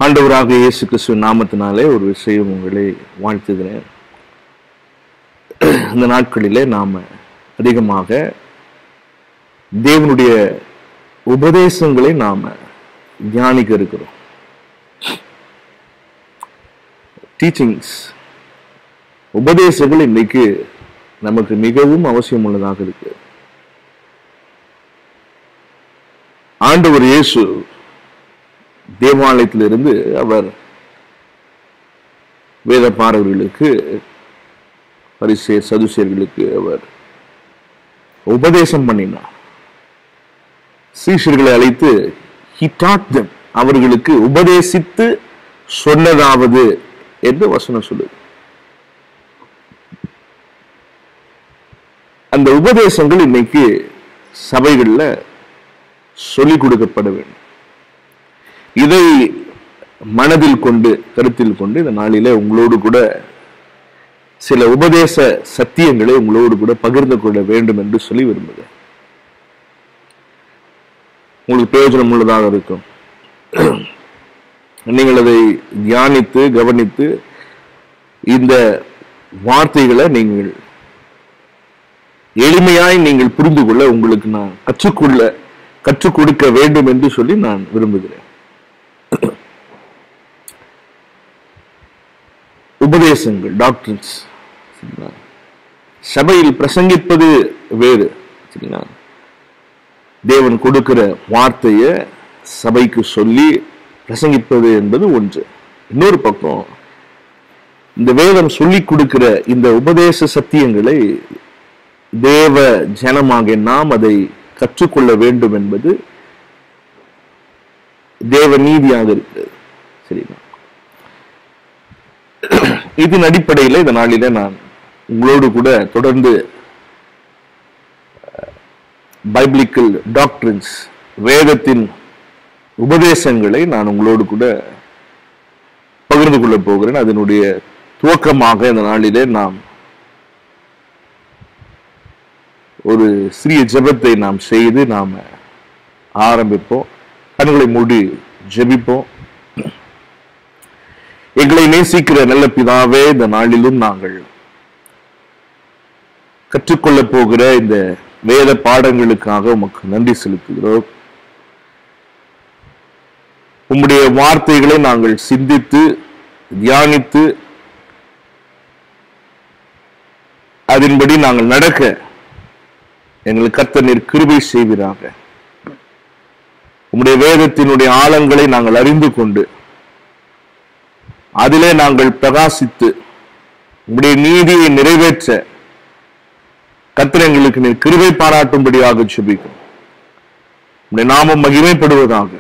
ஆண்டவராக இயேசு கிறிஸ்து நாமத்தினாலே ஒரு விஷயம் உங்களை வாழ்த்துகிறேன். இந்த நாட்களிலே நாம அதிகமாக தேவனுடைய உபதேசங்களை நாம தியானிக்க இருக்கிறோம். டீச்சிங்ஸ், உபதேசங்கள் இன்னைக்கு நமக்கு மிகவும் அவசியம் உள்ளதாக இருக்கு. ஆண்டவர் இயேசு தேவாலயத்திலிருந்து அவர் வேத பாரகர்களுக்கு, பரிசேயர் சதுசேயர்களுக்கு அவர் உபதேசம் பண்ணினார். சீஷர்களை அழைத்து he taught them, அவர்களுக்கு உபதேசித்து சொன்னதாவது என்று வசனம் சொல்லுது. அந்த உபதேசங்கள் இன்னைக்கு சபைகள்ல சொல்லிக் கொடுக்கப்பட வேண்டும். இதை மனதில் கொண்டு, கருத்தில் கொண்டு இந்த நாளிலே உங்களோடு கூட சில உபதேச சத்தியங்களை உங்களோடு கூட பகிர்ந்து கொள்ள வேண்டும் என்று சொல்லி விரும்புகிறேன். உங்களுக்கு பிரயோஜனம் உள்ளதாக இருக்கும். நீங்கள் அதை தியானித்து கவனித்து இந்த வார்த்தைகளை நீங்கள் எளிமையாய் நீங்கள் புரிந்து கொள்ள உங்களுக்கு நான் கற்றுக் கொடுக்க வேண்டும் என்று சொல்லி நான் விரும்புகிறேன். உபதேசங்கள், டாக்டரின்ஸ், சபையில் பிரசங்கிப்பது வேறு. தேவன் கொடுக்கிற வார்த்தையை சபைக்கு சொல்லி பிரசங்கிப்பது என்பது ஒன்று. இன்னொரு பக்கம் இந்த வேதம் சொல்லிக் கொடுக்கிற இந்த உபதேச சத்தியங்களை தேவ ஜனமாக நாம் அதை கற்றுக்கொள்ள வேண்டும் என்பது தேவ நீதியாக இருக்கிறது. சரிங்களா? இதன் அடிப்படையில் இந்த நாளில நான் உங்களோடு கூட தொடர்ந்து பைபிளிக்கல் டாக்டரின்ஸ், வேதத்தின் உபதேசங்களை நான் உங்களோடு கூட பகிர்ந்து கொள்ள போகிறேன். அதனுடைய துவக்கமாக இந்த நாளிலே நாம் ஒரு சிறிய ஜெபத்தை நாம் செய்து நாம் ஆரம்பிப்போம். கண்களை மூடி ஜெபிப்போம். எங்களை நேசிக்கிற நல்ல பிதாவே, இந்த நாளிலும் நாங்கள் கற்றுக்கொள்ள போகிற இந்த வேத பாடங்களுக்காக உமக்கு நன்றி செலுத்துகிறோம். உம்முடைய வார்த்தைகளை நாங்கள் சிந்தித்து தியானித்து அதன்படி நாங்கள் நடக்க எங்களுக்கு கர்த்தர் நீர் கிருபை செய்வீராக. உம்முடைய வேதத்தினுடைய ஆழங்களை நாங்கள் அறிந்து கொண்டு அதிலே நாங்கள் பிரகாசித்து உம்முடைய நீதியை நிறைவேற்ற கர்த்தர் எங்களுக்கு நீர் கிருபை பாராட்டும்படியாக ஜெபிக்கிறோம். உம்முடைய நாமம் மகிமைப்படுவதாக.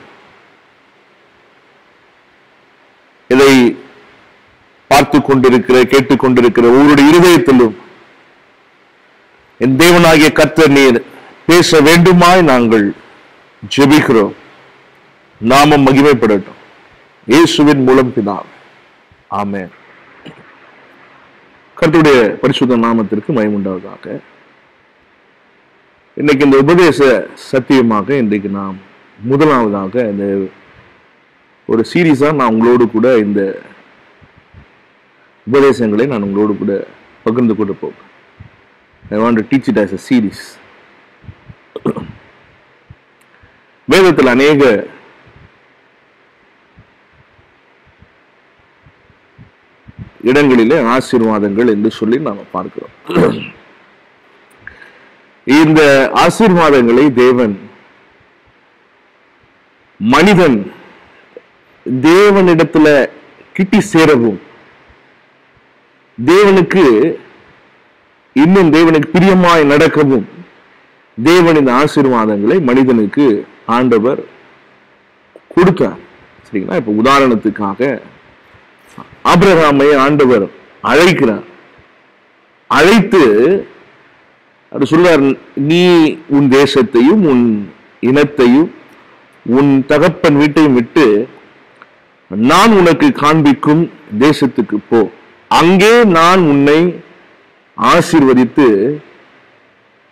இதை பார்த்து கொண்டிருக்கிற, கேட்டுக்கொண்டிருக்கிற ஒவ்வொருடைய இருதயத்திலும் என் தேவனாகிய கர்த்தர் நீர் பேச வேண்டுமாய் நாங்கள் ஜெபிக்கிறோம். நாமம் மகிமைப்படட்டும். இயேசுவின் மூலம் பிதாவே, ஆமென். கர்த்தருடைய பரிசுத்த நாமத்திற்கு மகிமை உண்டாவதாக. இன்னைக்கு இந்த உபதேச சத்தியமாக இன்றைக்கு நாம் முதலாவதாக இந்த ஒரு சீரீஸா நான் உங்களோடு கூட இந்த உபதேசங்களை நான் உங்களோடு கூட பகிர்ந்து கொண்டு போகிறேன். I want to teach it as a series. வேதத்தில் அநேக இடங்களிலே ஆசீர்வாதங்கள் என்று சொல்லி நாம பார்க்கிறோம். இந்த ஆசீர்வாதங்களை தேவன், மனிதன் தேவனிடத்துல கிட்டி சேரவும், தேவனுக்கு இன்னும் தேவனுக்கு பிரியமாய் நடக்கவும் தேவன் இந்த ஆசீர்வாதங்களை மனிதனுக்கு ஆண்டவர் கொடுத்தார். சரிங்களா? இப்ப உதாரணத்துக்காக ஆபிரகாமை ஆண்டவர் அழைக்கிறார். அழைத்து அது சொல்றார், நீ உன் தேசத்தையும் உன் இனத்தையும் உன் தகப்பன் வீட்டையும் விட்டு நான் உனக்கு காண்பிக்கும் தேசத்துக்கு போ. அங்கே நான் உன்னை ஆசீர்வதித்து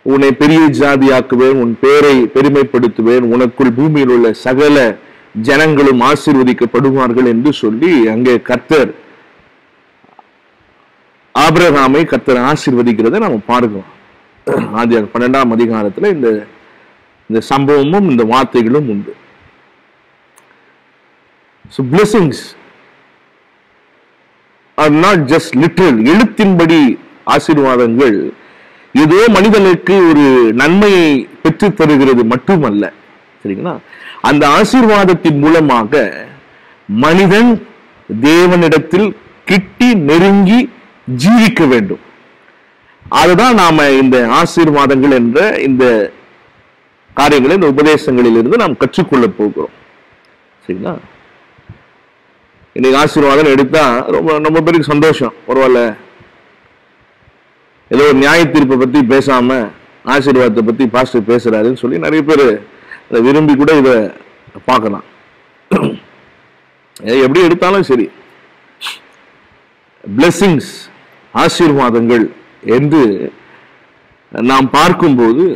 உன்னை பெரிய ஜாதியாக்குவேன், உன் பேரை பெருமைப்படுத்துவேன், உனக்குள் பூமியில் உள்ள சகல ஜனங்களும் ஆசீர்வதிக்கப்படுவார்கள் என்று சொல்லி அங்கே கர்த்தர் ஆபிரகாமை கர்த்தர் ஆசீர்வதிக்கிறதை நம்ம பார்க்கிறோம். ஆதியாகமம் 12ஆம் அதிகாரத்துல இந்த சம்பவமும் இந்த வார்த்தைகளும் உண்டு. So blessings are not just literal. எழுத்தின்படி ஆசீர்வாதங்கள் ஏதோ மனிதனுக்கு ஒரு நன்மையை பெற்று தருகிறது மட்டுமல்ல. சரிங்களா? அந்த ஆசீர்வாதத்தின் மூலமாக மனிதன் தேவனிடத்தில் கிட்டி நெருங்கி ஜீவிக்க வேண்டும். அதுதான் நாம இந்த ஆசீர்வாதங்கள் என்ற இந்த காரியங்களை, இந்த உபதேசங்களில் இருந்து நாம் கற்றுக்கொள்ள போகிறோம். சரிங்களா? இன்னைக்கு ஆசீர்வாதம் எடுத்தா ரொம்ப பேருக்கு சந்தோஷம். பரவாயில்ல, ஏதோ ஒரு நியாய தீர்ப்பை பத்தி பேசாம ஆசீர்வாதத்தை பத்தி பாஸ்டர் பேசுறாருன்னு சொல்லி நிறைய பேர் அதை விரும்பி கூட இதை பார்க்கலாம். எப்படி எடுத்தாலும் சரி, பிளெஸிங்ஸ், ஆசீர்வாதங்கள் என்று நாம் பார்க்கும்போது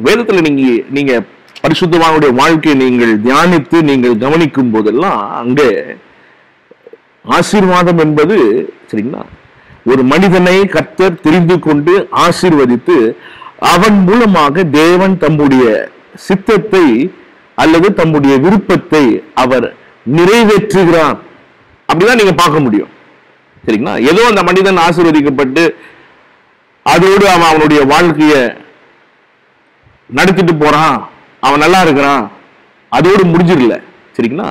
வேதத்துல நீங்க பரிசுத்தவானுடைய வாழ்க்கையை நீங்கள் தியானித்து நீங்கள் கவனிக்கும் போதெல்லாம் அங்கே ஆசீர்வாதம் என்பது, சரிங்களா, ஒரு மனிதனை கர்த்தர் தெரிந்து கொண்டு ஆசீர்வதித்து அவன் மூலமாக தேவன் தம்முடைய சித்தத்தை அல்லது தம்முடைய விருப்பத்தை அவர் நிறைவேற்றுகிறார். அப்படிதான் நீங்க பார்க்க முடியும். சரிங்களா? ஏதோ அந்த மனிதன் ஆசீர்வதிக்கப்பட்டு அதோடு அவன் அவனுடைய வாழ்க்கைய நடத்திட்டு போறான், அவன் நல்லா இருக்கிறான், அதோடு முடிஞ்சிடல. சரிங்களா?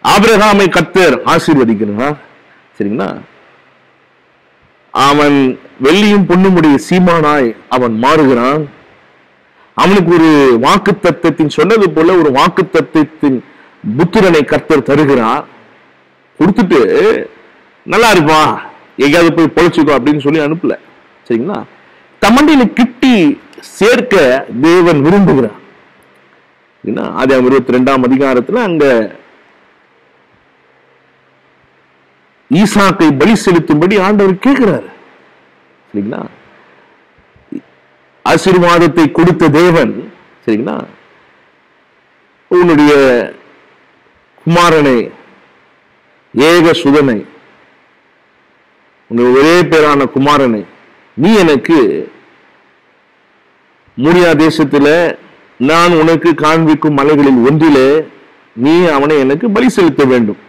ஆபிரகாமை கர்த்தர் ஆசீர்வதிக்கிறார். சரிங்களா? அவன் வெள்ளியும் பொன்னுமுடைய சீமானாய் அவன் மாறுகிறான். அவனுக்கு ஒரு வாக்கு தத்தத்தின் சொன்னது போல ஒரு வாக்கு தத்தத்தின் புத்திரனை கர்த்தர் தருகிறார். கொடுத்துட்டு நல்லா இருப்பான், எங்கேயாவது போய் பொழைச்சுக்கோ அப்படின்னு சொல்லி அனுப்பல. சரிங்களா? தமண்டையில கிட்டி சேர்க்க தேவன் விரும்புகிறார். ஆதியாகமம் 22ஆம் அதிகாரத்துல அங்க ஈசாக்கை பலி செலுத்தும்படி ஆண்டவர் கேட்கிறாரு. சரிங்களா? ஆசீர்வாதத்தை கொடுத்த தேவன், சரிங்களா, உன்னுடைய குமாரனை, ஏக சுதனை, உன்னுடைய ஒரே பேரான குமாரனை நீ எனக்கு மூரியா தேசத்துல நான் உனக்கு காண்பிக்கும் மலைகளில் ஒன்றிலே நீ அவனை எனக்கு பலி செலுத்த வேண்டும்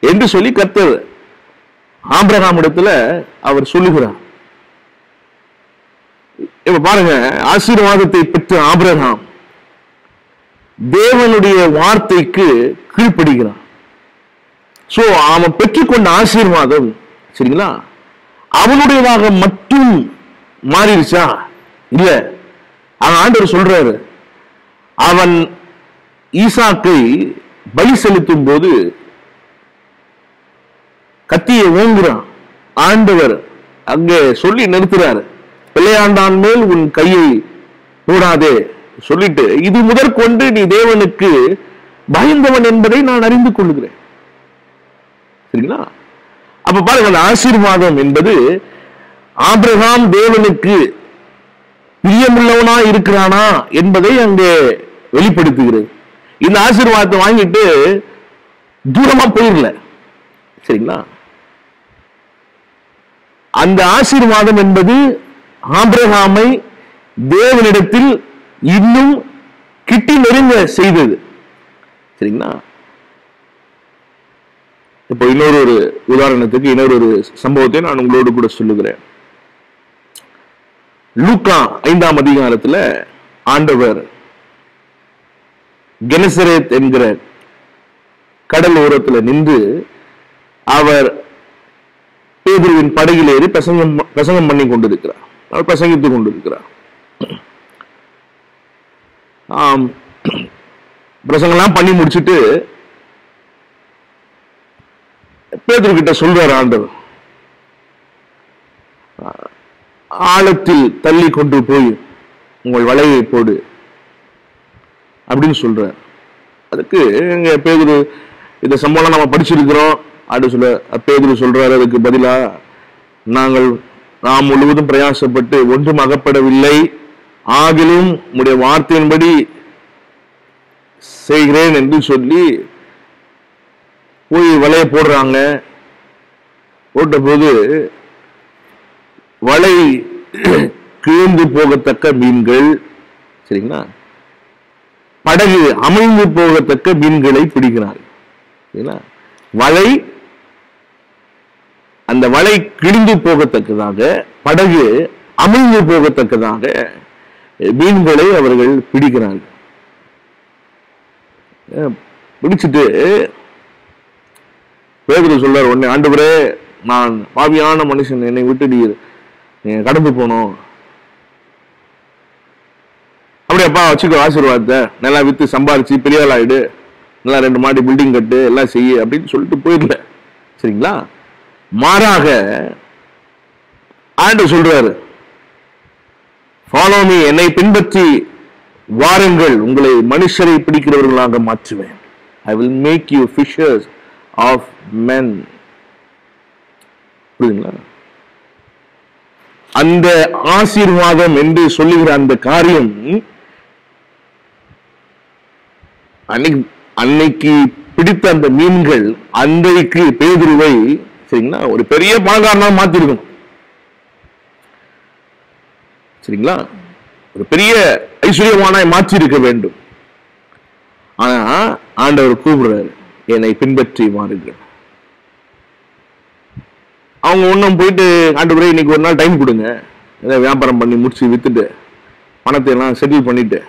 என்று சொல்லி கர்த்தர் ஆபிரகாமிடத்துல அவர் சொல்லுகிறார். இப்ப பாருங்க, ஆசீர்வாதத்தை பெற்ற ஆபிரகாம் தேவனுடைய வார்த்தைக்கு கீழ்ப்படுகிறான். சோ அவன் பெற்றுக்கொண்ட ஆசீர்வாதம், சரிங்களா, அவனுடையதாக மட்டும் மாறிடுச்சா? இல்ல. அவன் ஆண்டவர் சொல்றாரு, அவன் ஈசாக்கை பலி செலுத்தும் போது கத்தியை ஓங்குறான். ஆண்டவர் அங்கே சொல்லி நிறுத்துறாரு, பிள்ளையாண்டான் மேல் உன் கையை போடாதே சொல்லிட்டு, இது முதற்கொண்டு நீ தேவனுக்கு பயந்தவன் என்பதை நான் அறிந்து கொள்கிறேன். சரிங்களா? அப்ப பாருங்க, அந்த ஆசீர்வாதம் என்பது ஆபிரகாம் தேவனுக்கு பிரியமுள்ளவனா இருக்கிறானா என்பதை அங்கே வெளிப்படுத்துகிறது. இந்த ஆசீர்வாதத்தை வாங்கிட்டு தூரமா போயிடல. சரிங்களா? அந்த ஆசீர்வாதம் என்பது ஆபிரகாமை தேவனிடத்தில் இன்னும் கிட்டி நெருங்க செய்தது. சரிங்களா? இப்போ இன்னொரு உதாரணத்துக்கு இன்னொரு சம்பவத்தை நான் உங்களோடு கூட சொல்லுகிறேன். லூக்கா 5ஆம் அதிகாரத்துல ஆண்டவர் கெனசரேத் என்கிற கடல் ஓரத்துல நின்று அவர் பேதுருவின் படகில் ஏறி பிரசங்கம் பண்ணி கொண்டிருக்கிறார். அவர் பிரசங்கித்துக் கொண்டிருக்கிறார். பிரசங்கம்லாம் பண்ணி முடிச்சுட்டு பேதுரு கிட்ட சொல்றார் ஆண்டவர், ஆழத்தில் தள்ளி கொண்டு போய் உங்கள் வலையை போடு அப்படின்னு சொல்ற. அதுக்கு எங்க பேதுரு, இந்த சம்பவம் நம்ம படிச்சிருக்கிறோம். அப்படி சொல்ல பேதுரு சொல்றாரு, அதுக்கு பதிலா நாம் முழுவதும் பிரயாசப்பட்டு ஒன்றும் அகப்படவில்லை, ஆகிலும் உம்முடைய வார்த்தையின்படி செய்கிறேன் என்று சொல்லி போய் வலைய போடுறாங்க. போட்ட போது வலை கிழிந்து போகத்தக்க மீன்கள், சரிங்களா, படகு அமிழ்ந்து போகத்தக்க மீன்களை பிடிக்கிறார்கள். வலை, அந்த வலை கிழிந்து போகத்தக்கதாக, படகு அமிழ்ந்து போகத்தக்கதாக மீன்களை அவர்கள் பிடிக்கிறார்கள். பிடிச்சிட்டு பேதுரு சொல்றார், உடனே, ஆண்டவரே, நான் பாவியான மனுஷன், என்னை விட்டு நீ கடந்து போனோம். அப்படியேப்பா, வச்சுக்கோ ஆசீர்வாதத்தை, நல்லா வித்து சம்பாரிச்சு பெரிய ஆள் ஆயிடு, நல்லா 2 மாடி பில்டிங் கட்டு, எல்லாம் செய்ய அப்படின்னு சொல்லிட்டு போயிடல. சரிங்களா? மாறாக ஆண்டவர் சொல்றாரு, ஃபாலோ மீ, என்னை பின்பற்றி வாருங்கள், உங்களை மனுஷரை பிடிக்கிறவர்களாக மாற்றுவேன். I will make you fishers of men. புரியுதுங்களா? அந்த ஆசீர்வாதம் என்று சொல்லுகிற அந்த காரியம் அன்னைக்கு பிடித்த அந்த மீன்கள் அன்றைக்கு பேதுருவை, சரிங்களா, ஒரு பெரிய பணக்காரனா மாத்திருக்கணும். சரிங்களா? ஒரு பெரிய ஐஸ்வர்யமானாய் மாற்றி இருக்க வேண்டும். ஆனா ஆண்டவர் கூப்பிடுறாரு, என்னை பின்பற்றி வாருங்கள். அவங்க ஒன்னும் போயிட்டு, ஆண்டவரே இன்னைக்கு ஒரு நாள் டைம் கொடுங்க, ஏதாவது வியாபாரம் பண்ணி முடிச்சு வித்துட்டு பணத்தை எல்லாம் செட்டில் பண்ணிட்டு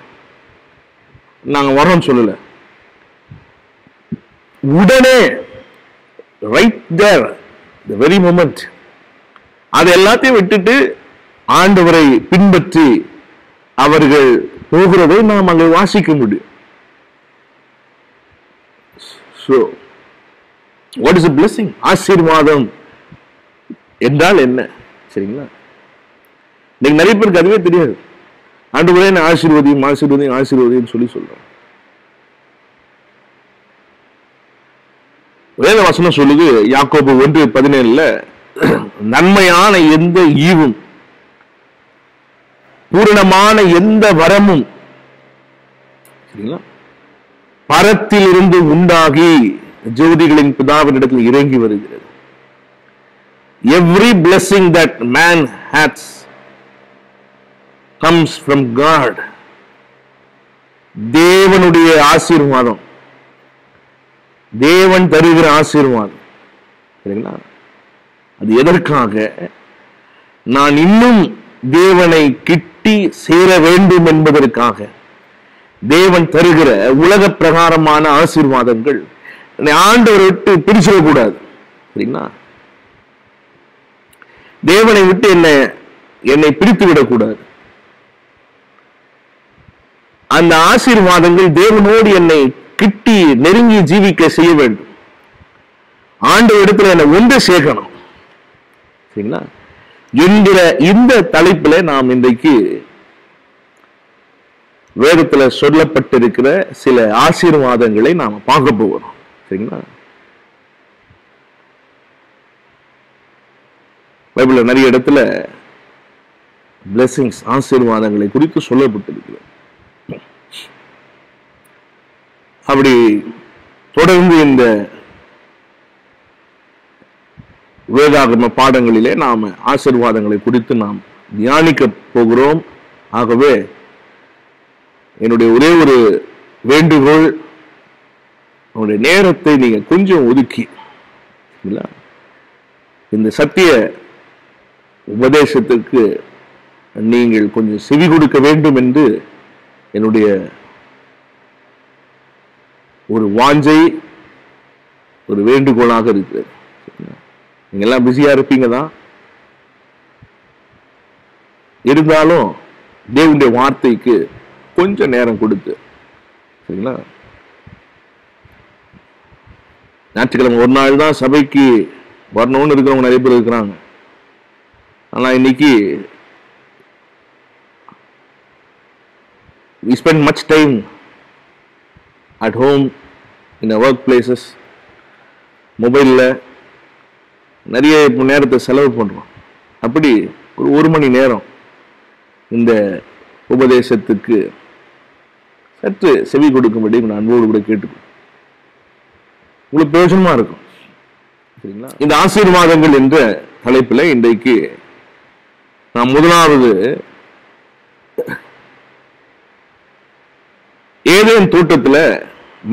நாங்க வரோம்னு சொல்லல. உடனே right there, the very moment, அதை எல்லாத்தையும் விட்டுட்டு ஆண்டவரை பின்பற்றி அவர்கள் போகிறதை நாம் அங்கே வாசிக்க முடியும். So, what is a blessing? ஆசீர்வாதம் என்றால் என்ன? சரிங்களா? இன்னைக்கு நிறைய பேருக்கு அதுவே தெரியாது. ஆண்டவரே நான் ஆசீர்வதியும் ஆசீர்வதியும் ஆசீர்வதியும் சொல்லி சொல்றேன். வேத வசனம் சொல்லுது, யாக்கோபு 1:17, நன்மையான எந்த ஈவும் பூரணமான எந்த வரமும், சரிங்களா, பரத்திலிருந்து உண்டாகி ஜோதிகளின் பிதாவினிடத்தில் இறங்கி வருகிறது. Every blessing that man has comes from God. தேவனுடைய ஆசீர்வாதம், தேவன் தருகிற ஆசீர்வாதம், சரிங்களா? அது எதற்காக? நான் இன்னும் தேவனை கிட்டி சேர வேண்டும் என்பதற்காக தேவன் தருகிற உலக பிரகாரமான ஆசீர்வாதங்கள் ஆண்டவரை விட்டு பிரிச்சிடக்கூடாது. சரிங்களா? தேவனை விட்டு என்னை பிரித்து விடக்கூடாது. அந்த ஆசீர்வாதங்கள் தேவனோடு என்னை கிட்டி நெருங்கி ஜீவிக்க செய்ய வேண்டும். ஆண்டவரிடத்தில் என்னை ஒன்று சேர்க்கணும். சரிங்களா? என்கிற இந்த தலைப்பில் நாம் இன்றைக்கு வேதத்தில் சொல்லப்பட்டிருக்கிற சில ஆசீர்வாதங்களை நாம பார்க்க போகிறோம். சரிங்களா? பைபிள்ல நிறைய இடத்துல பிளெஸிங்ஸ், ஆசீர்வாதங்களை குறித்து சொல்லப்பட்டிருக்கிறது. அப்படி தொடர்ந்து இந்த வேதாகம பாடங்களிலே நாம ஆசீர்வாதங்களை குறித்து நாம் தியானிக்க போகிறோம். ஆகவே என்னுடைய ஒரே ஒரு வேண்டுகோள், உங்களுடைய நேரத்தை நீங்க கொஞ்சம் ஒதுக்கி இந்த சத்திய உபதேசத்திற்கு நீங்கள் கொஞ்சம் செவி கொடுக்க வேண்டும் என்று என்னுடைய ஒரு வாஞ்சை, ஒரு வேண்டுகோளாக இருக்கு. நீங்க எல்லாம் பிஸியா இருப்பீங்க தான், இருந்தாலும் தேவனுடைய வார்த்தைக்கு கொஞ்சம் நேரம் கொடுத்து, சரிங்களா? ஞாயிற்றுக்கிழமை ஒரு நாள் தான் சபைக்கு வரணும்னு இருக்கிறவங்க நிறைய பேர் இருக்கிறாங்க. ஆனா இன்னைக்கு we spend much time at home, in our workplaces, மொபைல்ல நிறைய நேரத்தை செலவு பண்றோம். அப்படி ஒரு மணி நேரம் இந்த உபதேசத்துக்கு சற்று செவி கொடுக்கும்படி உங்கள் அன்போடு கூட கேட்டுக்கொள்ளும். உங்களுக்கு பிரயோஜனமா இருக்கும். சரிங்களா? இந்த ஆசீர்வாதங்கள் என்ற தலைப்பில் இன்றைக்கு நாம் முதலாவது ஏதேன் தோட்டத்தில்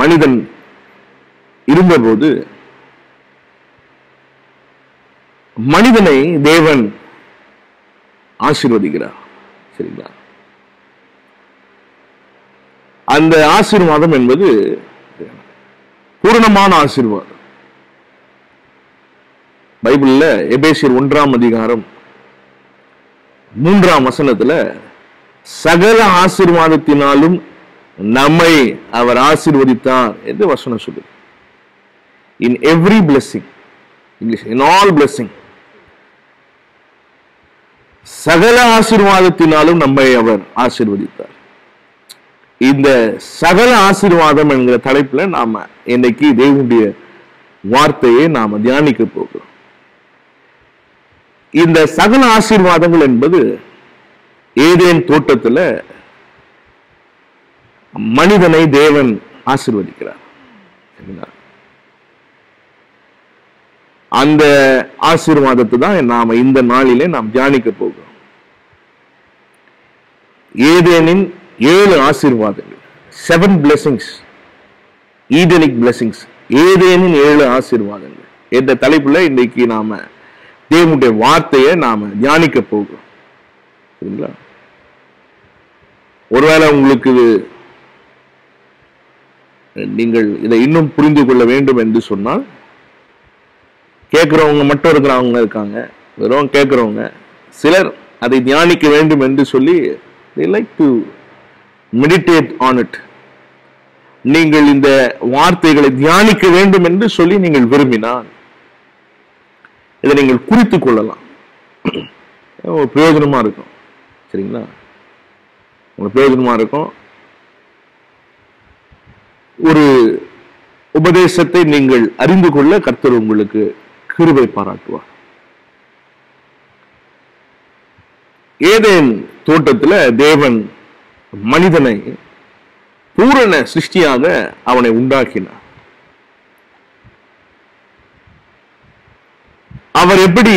மனிதன் இருந்தபோது மனிதனை தேவன் ஆசீர்வதிக்கிறார். சரிங்களா? அந்த ஆசீர்வாதம் என்பது பூரணமான ஆசீர்வாதம். பைபிள்ல எபேசியர் 1ஆம் அதிகாரம் 3ஆம் வசனத்துல சகல ஆசீர்வாதத்தினாலும் நம்மை அவர் ஆசீர்வதித்தார் என்று வசனம் சொல்லுது. In every blessing, English in all blessing, சகல ஆசீர்வாதத்தினாலும் நம்மை அவர் ஆசீர்வதித்தார். இந்த சகல ஆசீர்வாதம் என்கிற தலைப்புல நாம இன்னைக்கு தேவனுடைய வார்த்தையை நாம தியானிக்க போகிறோம். இந்த சகல ஆசீர்வாதங்கள் என்பது ஏதேன் தோட்டத்துல மனிதனை தேவன் ஆசீர்வதிக்கிறார். அந்த ஆசீர்வாதத்தை தான் நாம இந்த நாளிலே நாம் தியானிக்க போகிறோம். ஏதேனின் 7 ஆசீர்வாதங்கள், 7 blessings, ஈடனிக் blessings, ஏதேனின் 7 ஆசீர்வாதங்கள் என்ற தலைப்புல இன்னைக்கு நாம தேவனுடைய வார்த்தையை நாம தியானிக்க போகிறோம். சரிங்களா? ஒருவேளை உங்களுக்கு நீங்கள் இதை இன்னும் புரிந்து கொள்ள வேண்டும் என்று சொன்னால், கேட்கிறவங்க மட்டும் இருக்கிறவங்க இருக்காங்க, வெறும் கேட்கிறவங்க. சிலர் அதை தியானிக்க வேண்டும் என்று சொல்லி they like to meditate on it. நீங்கள் இந்த வார்த்தைகளை தியானிக்க வேண்டும் என்று சொல்லி நீங்கள் விரும்பினால் இதை நீங்கள் குறித்துக் கொள்ளலாம். ஒரு பிரயோஜனமா இருக்கும். சரிங்களா? உங்களுக்கு பிரயோஜனமா இருக்கும். ஒரு உபதேசத்தை நீங்கள் அறிந்து கொள்ள கர்த்தர் உங்களுக்கு கிருபை பாராட்டுவார். ஏதேன் தோட்டத்தில் தேவன் மனிதனை பூரண சிருஷ்டியாக அவனை உண்டாக்கினார். அவர் எப்படி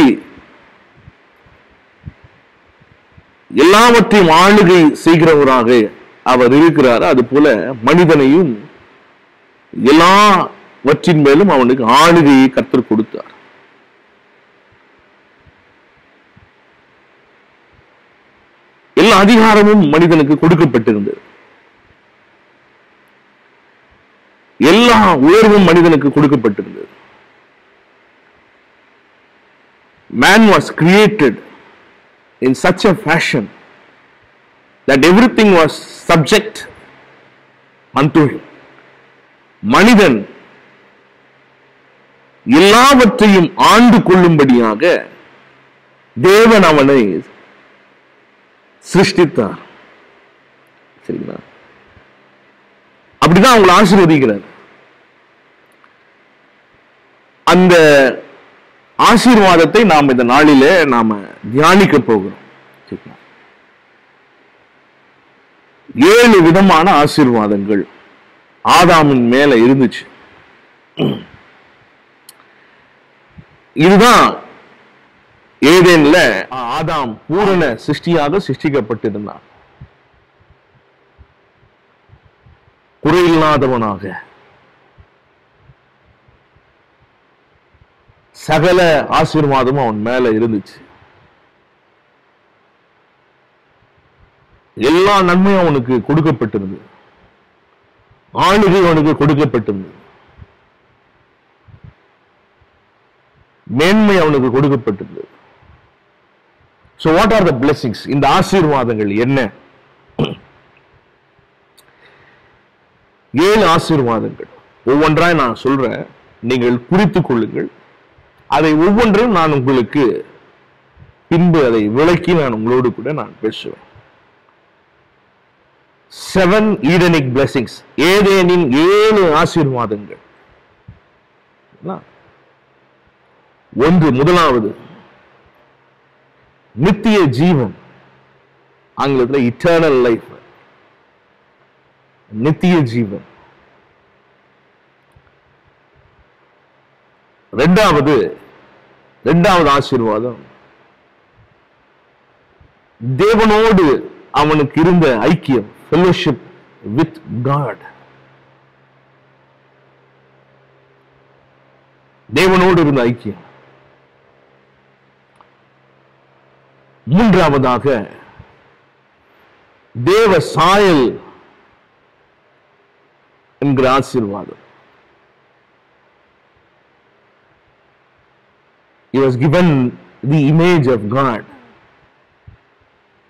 எல்லாவற்றையும் ஆளுகை செய்கிறவராக அவர் இருக்கிறார், அது போல மனிதனையும் எல்லாவற்றின் மேலும் அவனுக்கு ஆளுகையை கர்த்தர் கொடுத்தார். எல்லா அதிகாரமும் மனிதனுக்கு கொடுக்கப்பட்டிருந்தது. எல்லா உயர்வும் மனிதனுக்கு கொடுக்கப்பட்டிருந்தது. Man was created in such a fashion that everything was subject unto him. மனிதன் எல்லாவற்றையும் ஆண்டு கொள்ளும்படியாக தேவன் அவனை சிருஷ்டித்தார். சரிங்களா? அப்படிதான் அவங்களை ஆசீர்வதிக்கிறார். அந்த ஆசீர்வாதத்தை நாம் இந்த நாளிலே நாம தியானிக்க போகிறோம். 7 விதமான ஆசீர்வாதங்கள் ஆதாமின் மேல இருந்துச்சு. இதுதான் ஏதேன்ல ஆதாம் பூரண சிருஷ்டியாக சிருஷ்டிக்கப்பட்டிருந்தான். குறையில்லாதவனாக சகல ஆசீர்வாதமும் அவன் மேல இருந்துச்சு. எல்லா நன்மையும் அவனுக்கு கொடுக்கப்பட்டிருந்தது. ஆளுகை அவனுக்கு கொடுக்கப்பட்டிருந்தது. மேன்மை அவனுக்கு கொடுக்கப்பட்டிருந்தது. So what are the blessings? இந்த ஆசீர்வாதங்கள் என்ன? 7 ஆசீர்வாதங்கள். ஒவ்வொன்றாய் நான் சொல்றேன், நீங்கள் குறித்துக் கொள்ளுங்கள். அதை ஒவ்வொன்றையும் நான் உங்களுக்கு பின்பு அதை விளக்கி நான் உங்களோடு கூட நான் பேசுவேன். 7 ஈடனிக் blessings, ஏதேனின் 7 ஆசீர்வாதங்கள். முதலாவது நித்திய ஜீவன், ஆங்கிலத்தில் இட்டர்னல் லைஃப். நித்திய ஜீவன். இரண்டாவது ஆசீர்வாதம், தேவனோடு அவனுக்கு இருந்த ஐக்கியம், ஃபெலோஷிப் வித் காட். தேவனோடு இருந்த ஐக்கியம். மூன்றாவதாக தேவ சாயல் என்கிற ஆசீர்வாதம். He was given the image of God.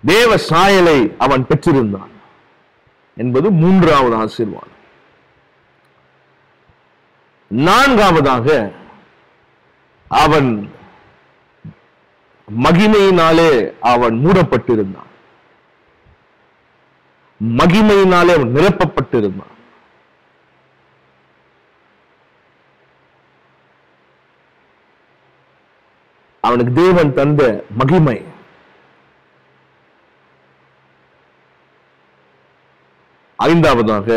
தேவ சாயலை அவன் பெற்றிருந்தான் என்பது மூன்றாவது ஆசீர்வாதம். நான்காவதாக அவன் மகிமையினாலே அவன் மூடப்பட்டிருந்தான், மகிமையினாலே அவன் நிரப்பப்பட்டிருந்தான். அவனுக்கு தேவன் தந்த மகிமை. ஐந்தாவதாக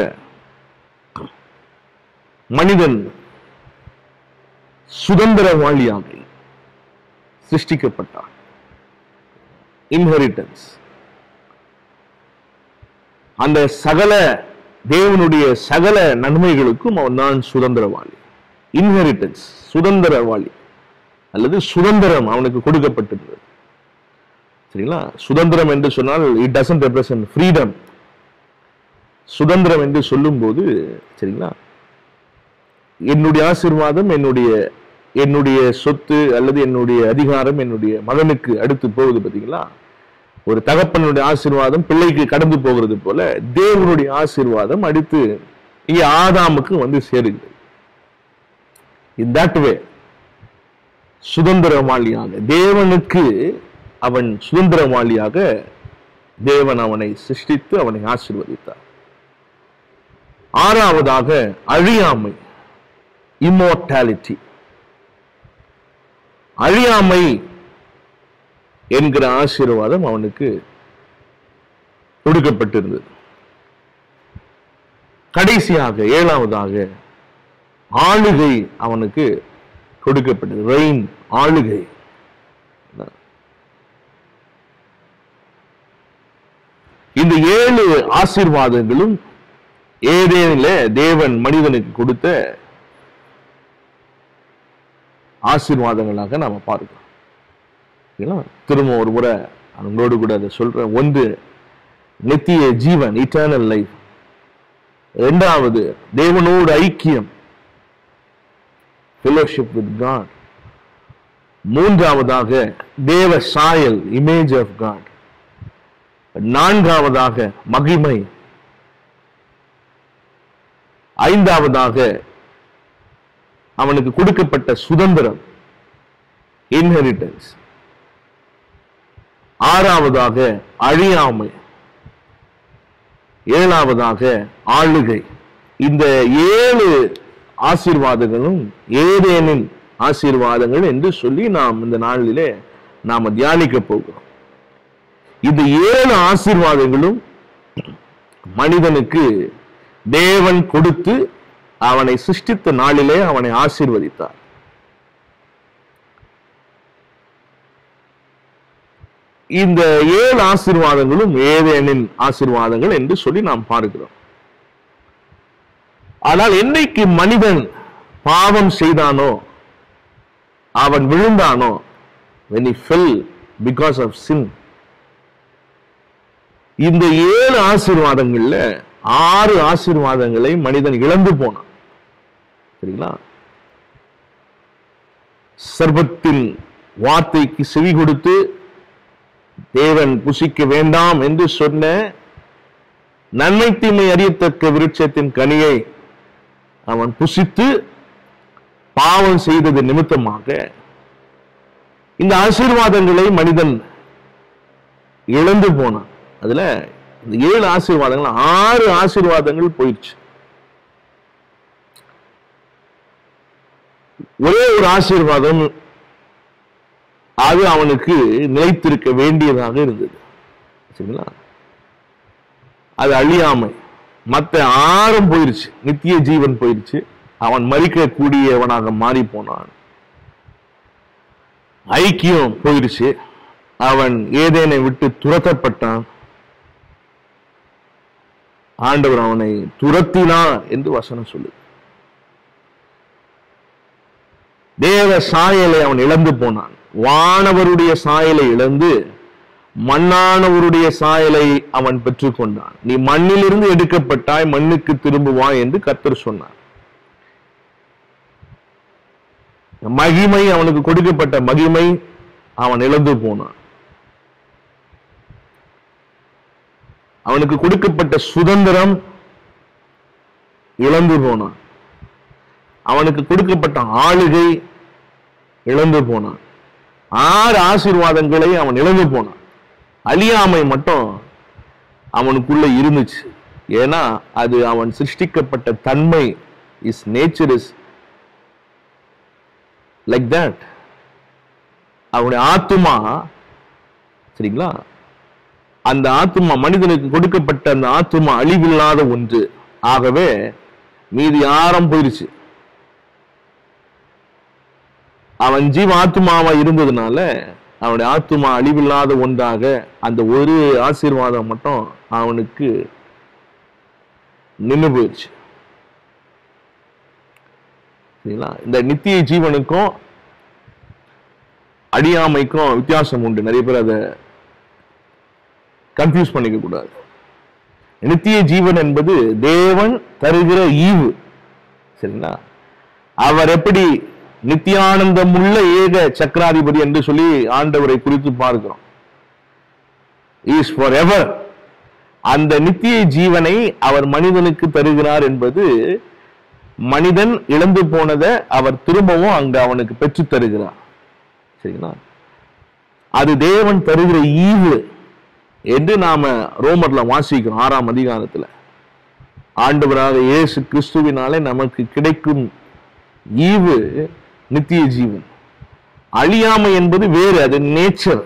மனிதன் சுதந்திரவாளியாக சிருஷ்டிக்கப்பட்டான். இன்ஹெரிட்டன்ஸ். அந்த சகல தேவனுடைய சகல நன்மைகளுக்கும் அவன் தான் சுதந்திரவாளி. இன்ஹெரிட்டன்ஸ், சுதந்திரவாளி அல்லது சுதந்திரம் அவனுக்கு கொடுக்கப்பட்டிருந்தது. சரிங்களா? சுதந்திரம் என்று சொன்னால் இட் டசன்ட் ரெப்ரசன்ட் ஃப்ரீடம். சுதந்திரம் என்று சொல்லும் போது, சரிங்களா, என்னுடைய ஆசீர்வாதம், என்னுடைய சொத்து அல்லது என்னுடைய அதிகாரம் என்னுடைய மகனுக்கு அடுத்து போகுது. பார்த்தீங்களா? ஒரு தகப்பனுடைய ஆசீர்வாதம் பிள்ளைக்கு கடந்து போகிறது போல தேவனுடைய ஆசீர்வாதம் அடுத்து இங்கே ஆதாமுக்கு வந்து சேருகிறது. இன் தட் வே சுதந்திரவாளியாக தேவனுக்கு அவன் சுதந்திரவாளியாக தேவன் அவனை சிருஷ்டித்து அவனை ஆசீர்வதித்தார். ஆறாவதாக அழியாமை, இம்மோர்டாலிட்டி. அழியாமை என்கிற ஆசீர்வாதம் அவனுக்கு கொடுக்கப்பட்டிருந்தது. கடைசியாக ஏழாவதாக ஆளுகை அவனுக்கு கொடுக்கப்பட்டது. ரெயின், ஆளுகை. இந்த 7 ஆசீர்வாதங்களும் ஏதேனில தேவன் மனிதனுக்கு கொடுத்த ஆசீர்வாதங்களாக நாம பார்க்கிறோம். திரும்ப ஒரு முறை உங்களோடு கூட அதை சொல்றேன். ஒன்று, நித்திய ஜீவன், இட்டர்னல் லைஃப். இரண்டாவது, தேவனோடு ஐக்கியம், ஃபெலோஷிப் வித் காட். மூன்றாவதாக தேவ சாயல், இமேஜ் ஆஃப் காட். நான்காவதாக மகிமை. ஐந்தாவதாக அவனுக்கு கொடுக்கப்பட்ட சுதந்திரம், இன்ஹெரிட்டன்ஸ். ஆறாவதாக அழியாமை. ஏழாவதாக ஆளுகை. இந்த 7 ஆசீர்வாதங்களும் ஏதேனின் ஆசீர்வாதங்கள் என்று சொல்லி நாம் இந்த நாளிலே நாம தியானிக்க போகிறோம். இந்த 7 ஆசீர்வாதங்களும் மனிதனுக்கு தேவன் கொடுத்து அவனை சிருஷ்டித்த நாளிலே அவனை ஆசீர்வதித்தார். இந்த 7 ஆசீர்வாதங்களும் ஏதேனின் ஆசீர்வாதங்கள் என்று சொல்லி நாம் பார்க்கிறோம். ஆனால் என்னைக்கு மனிதன் பாவம் செய்தானோ, அவன் விழுந்தானோ, when he fell because of sin, இந்த 7 ஆசீர்வாதங்கள்ல 6 ஆசீர்வாதங்களை மனிதன் இழந்து போனான். சரிங்களா? சர்வத்தின் வார்த்தைக்கு செவி கொடுத்து தேவன் புசிக்க வேண்டாம் என்று சொன்ன நன்மை தீமை அறியத்தக்க விருட்சத்தின் கனியை அவன் புசித்து பாவம் செய்தது நிமித்தமாக இந்த ஆசீர்வாதங்களை மனிதன் இழந்து போனான். அதுல இந்த 7 ஆசீர்வாதங்கள் 6 ஆசீர்வாதங்கள் போயிடுச்சு. ஒரே ஒரு ஆசீர்வாதம் அது அவனுக்கு நிலைத்திருக்க வேண்டியதாக இருந்தது. சரிங்களா? அது அழியாமை. மற்ற ஆறும் போயிருச்சு, நித்திய ஜீவன் போயிருச்சு. அவன் மரிக்க கூடியவனாக மாறி போனான். ஐக்கியம் போயிருச்சு. அவன் ஏதேனை விட்டு துரத்தப்பட்டான். ஆண்டவர் அவனை துரத்தினார் என்று வசனம் சொல்லுது. தேவ சாயலை அவன் இழந்து போனான். வானவருடைய சாயலை இழந்து மண்ணானவருடைய சாயலை அவன் பெற்றுக்கொண்டான். நீ மண்ணிலிருந்து எடுக்கப்பட்டாய், மண்ணுக்கு திரும்புவாய் என்று கர்த்தர் சொன்னார். மகிமை, அவனுக்கு கொடுக்கப்பட்ட மகிமை அவன் இழந்து போனான். அவனுக்கு கொடுக்கப்பட்ட சுதந்திரம் இழந்து போனான். அவனுக்கு கொடுக்கப்பட்ட ஆளுகை இழந்து போனான். 6 ஆசீர்வாதங்களை அவன் இழந்து போனான். அழியாமை மட்டும் அவனுக்குள்ள இருந்துச்சு. ஏன்னா அது அவன் சிருஷ்டிக்கப்பட்ட தன்மை. Is nature is like that. அவனுடைய ஆத்துமா, சரிங்களா, அந்த ஆத்துமா, மனிதனுக்கு கொடுக்கப்பட்ட அந்த ஆத்துமா அழிவில்லாத ஒன்று. ஆகவே மீதி யாரும் போயிருச்சு. அவன் ஜீவ ஆத்துமாவா இருந்ததுனால அவனுடைய ஆத்துமா அழிவில்லாத ஒன்றாக அந்த ஒரு ஆசீர்வாதம் மட்டும் அவனுக்கு நின்று போயிடுச்சு. சரிங்களா? இந்த நித்திய ஜீவனுக்கும் அழியாமைக்கும் வித்தியாசம் உண்டு. நிறைய பேர் அதை கன்ஃபியூஸ் பண்ணிக்க கூடாது. நித்திய ஜீவன் என்பது தேவன் தருகிற ஈவு. சரிங்களா? அவர் எப்படி நித்தியானந்தம் உள்ள ஏக சக்கராதிபதி என்று சொல்லி ஆண்டவரை குறித்து பார்க்கிறோம். Is for ever. அந்த நித்திய ஜீவனை அவர் மனிதனுக்கு தருகிறார் என்பது, மனிதன் இழந்து போனதை அவர் திரும்பவும் அங்க அவனுக்கு பெற்று தருகிறார். சரிங்களா? அது தேவன் தருகிற ஈவு என்று நாம ரோமர்ல வாசிக்கிறோம் 6ஆம் அதிகாரத்துல. ஆண்டவராக இயேசு கிறிஸ்துவினாலே நமக்கு கிடைக்கும் ஈவு நித்திய ஜீவன். அழியாமை என்பது வேறு, அது நேச்சர்.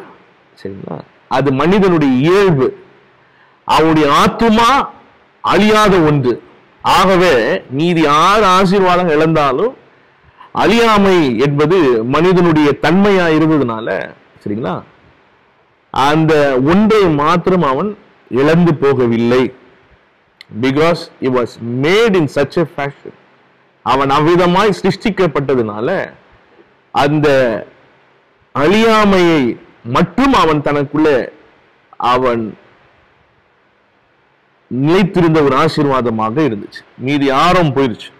சரிங்களா? அது மனிதனுடைய இயல்பு. அவனுடைய ஆத்துமா அழியாத ஒன்று. ஆகவே மீதி 6 ஆசீர்வாதம் இழந்தாலும் அழியாமை என்பது மனிதனுடைய தன்மையா இருந்ததுனால, சரிங்களா, அந்த ஒன்றை மாத்திரம் அவன் இழந்து போகவில்லை. Because he was made in such a fashion. அவன் அவ்விதமாய் சிருஷ்டிக்கப்பட்டதுனால அந்த அழியாமையை மட்டும் அவன் தனக்குள்ள அவன் நிலைத்திருந்த ஒரு ஆசீர்வாதமாக இருந்துச்சு. மீதி 6 போயிருச்சு.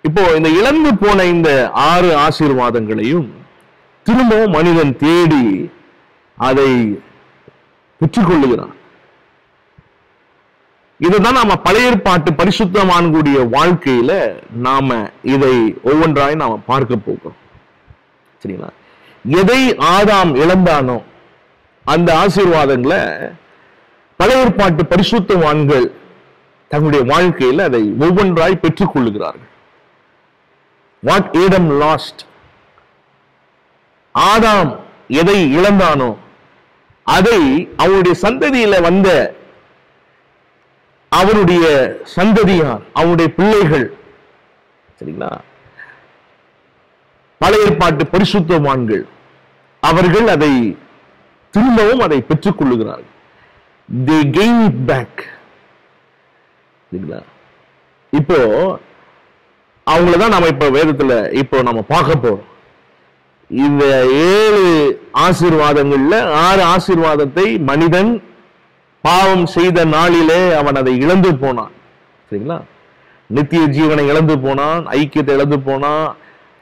இப்போ இந்த இழந்து போன இந்த 6 ஆசீர்வாதங்களையும் திரும்பவும் மனிதன் தேடி அதை பெற்றுக்கொள்ளுகிறான். இதுதான் நாம பழைய ஏற்பாட்டு பரிசுத்தவான்களுடைய வாழ்க்கையில நாம இதை ஒவ்வொன்றாய் நாம பார்க்க போகிறோம். சரிங்களா? எதை ஆதாம் இழந்தானோ அந்த ஆசீர்வாதங்களை பழைய ஏற்பாட்டு பரிசுத்தவான்கள் தங்களுடைய வாழ்க்கையில அதை ஒவ்வொன்றாய் பெற்றுக் கொள்ளுகிறார்கள். What Adam lost, ஆதாம் எதை இழந்தானோ அதை அவருடைய சந்ததியில வந்த அவருடைய சந்ததியார், அவருடைய பிள்ளைகள், சரிங்களா, பழைய ஏற்பாட்டு பரிசுத்தவான்கள், அவர்கள் அதை திரும்பவும் அதை பெற்றுக் கொள்ளுகிறார்கள். They gain it back. சரிங்களா? இப்போ அவங்களதான் நாம இப்ப வேதத்துல இப்போ நம்ம பார்க்க போறோம். இந்த 7 ஆசீர்வாதங்கள்ல 6 ஆசீர்வாதத்தை மனிதன் பாவம் செய்த நாளிலே அவன் அதை இழந்து போனான். சரிங்களா? நித்திய ஜீவனை இழந்து போனான், ஐக்கியத்தை இழந்து போனான்,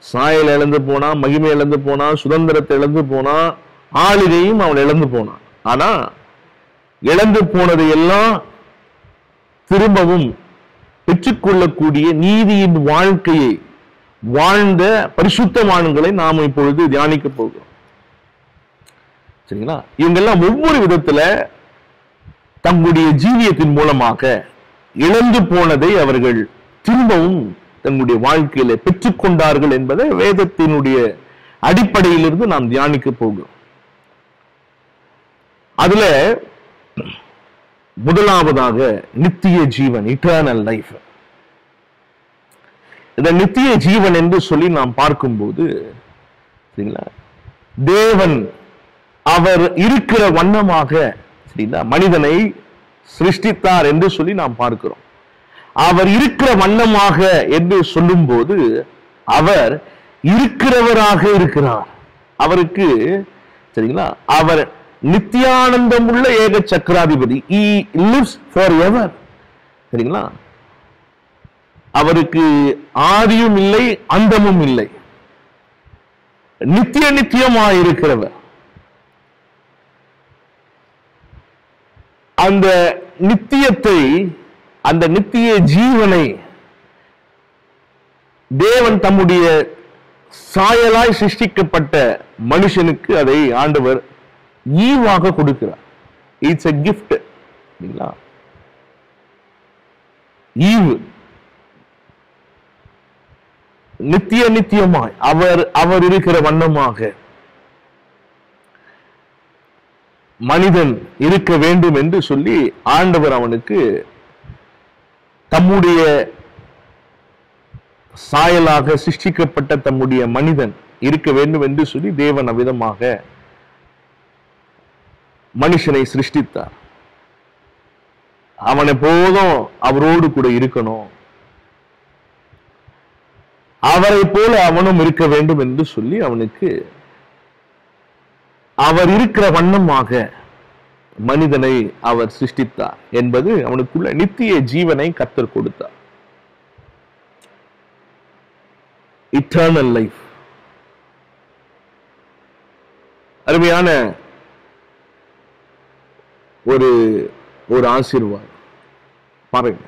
சாயலை இழந்து போனான், மகிமை இழந்து போனான், சுதந்திரத்தை இழந்து போனான், ஆளுகையும் அவன் இழந்து போனான். ஆனா இழந்து போனது எல்லாம் திரும்பவும் பெற்றுக்கொள்ளக்கூடிய நீதியின் வாழ்க்கையை வாழ்ந்த பரிசுத்தவான்களை நாம் இப்பொழுது தியானிக்க போகிறோம். சரிங்களா? இவங்கெல்லாம் ஒவ்வொரு விதத்துல தங்களுடைய ஜீவியத்தின் மூலமாக இழந்து போனதை அவர்கள் திரும்பவும் தங்களுடைய வாழ்க்கையில பெற்றுக்கொண்டார்கள் என்பதை வேதத்தினுடைய அடிப்படையிலிருந்து நாம் தியானிக்க போகிறோம். அதுல முதலாவதாக நித்திய ஜீவன், இட்டர்னல் லைஃப். இந்த நித்திய ஜீவன் என்று சொல்லி நாம் பார்க்கும்போது சரிங்களா, தேவன் அவர் இருக்கிற வண்ணமாக சரிங்களா மனிதனை சிருஷ்டித்தார் என்று சொல்லி நாம் பார்க்கிறோம். அவர் இருக்கிற வண்ணமாக என்று சொல்லும் போது அவர் இருக்கிறவராக இருக்கிறார். அவருக்கு சரிங்களா, அவர் நித்தியானந்தம் உள்ள ஏக சக்கராதிபதி. He lives forever. சரிங்களா, அவருக்கு ஆதியும் இல்லை அந்தமும் இல்லை, நித்திய நித்தியமாக இருக்கிறவர். அந்த நித்தியத்தை, அந்த நித்திய ஜீவனை தேவன் தம்முடைய சாயலாய் சிருஷ்டிக்கப்பட்ட மனுஷனுக்கு அதை ஆண்டவர் ஈவாக கொடுக்கிறார். It's a gift. ஈவு நித்திய நித்தியமாய் அவர் இருக்கிற வண்ணமாக மனிதன் இருக்க வேண்டும் என்று சொல்லி ஆண்டவர் அவனுக்கு தம்முடைய சாயலாக சிருஷ்டிக்கப்பட்ட தம்முடைய மனிதன் இருக்க வேண்டும் என்று சொல்லி தேவன் அவ்விதமாக மனுஷனை சிருஷ்டித்தார். அவன் எப்போதும் அவரோடு கூட இருக்கணும், அவரை போல அவனும் இருக்க வேண்டும் என்று சொல்லி அவனுக்கு அவர் இருக்கிற வண்ணமாக மனிதனை அவர் சிருஷ்டித்தார் என்பது அவனுக்குள்ள நித்திய ஜீவனை கர்த்தர் கொடுத்தார். Eternal life. அருமையான ஒரு ஆசீர்வாதம் பாருங்க.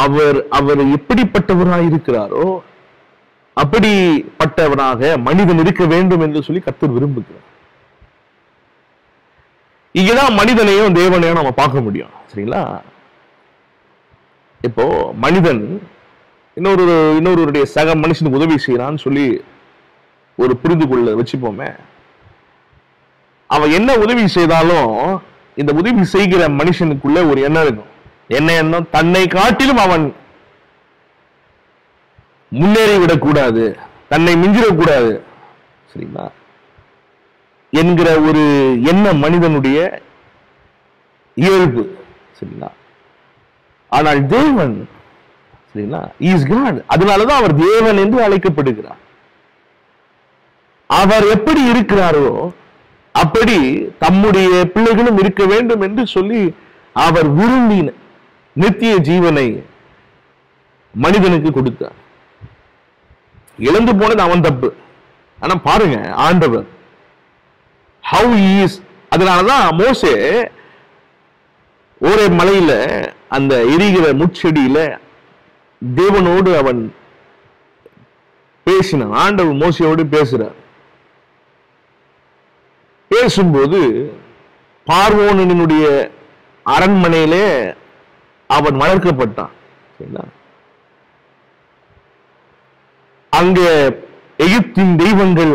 அவர் எப்படிப்பட்டவராக இருக்கிறாரோ அப்படிப்பட்டவராக மனிதன் இருக்க வேண்டும் என்று சொல்லி கர்த்தர் விரும்புகிறார். இங்கதான் மனிதனையும் தேவனையும் நம்ம பார்க்க முடியும். சரிங்களா, இப்போ மனிதன் இன்னொருடைய சக மனுஷனுக்கு உதவி செய்யறான்னு சொல்லி ஒரு புரிந்து கொள்ள வச்சுப்போமே. அவன் என்ன உதவி செய்தாலும் இந்த உதவி செய்கிற மனுஷனுக்குள்ள ஒரு எண்ணம் இருக்கும். என்ன எண்ணம்? தன்னை காட்டிலும் அவன் முன்னேறி விடக்கூடாது, தன்னை மிஞ்சிடக்கூடாது சரிங்களா என்கிற ஒரு எண்ணம் மனிதனுடைய இயல்பு. சரிங்களா, ஆனால் தேவன் சரிங்களா இஸ் காட். அதனாலதான் அவர் தேவன் என்று அழைக்கப்படுகிறார். அவர் எப்படி இருக்கிறாரோ அப்படி தம்முடைய பிள்ளைகளும் இருக்க வேண்டும் என்று சொல்லி அவர் விரும்பின நித்திய ஜீவனை மனிதனுக்கு கொடுத்தார். இழந்து போனது அவன் தப்பு. ஆனா பாருங்க ஆண்டவர் how he is. அதனாலதான் மோசே ஒரே மலையில அந்த எரிகிற முட்செடியில தேவனோடு அவன் பேசினான். ஆண்டவர் மோசையோடு பேசுறார். பேசும்போது பார்வோனினுடைய அரண்மனையிலே அவன் வளர்க்கப்பட்டான். அங்கே எகிப்தின் தெய்வங்கள்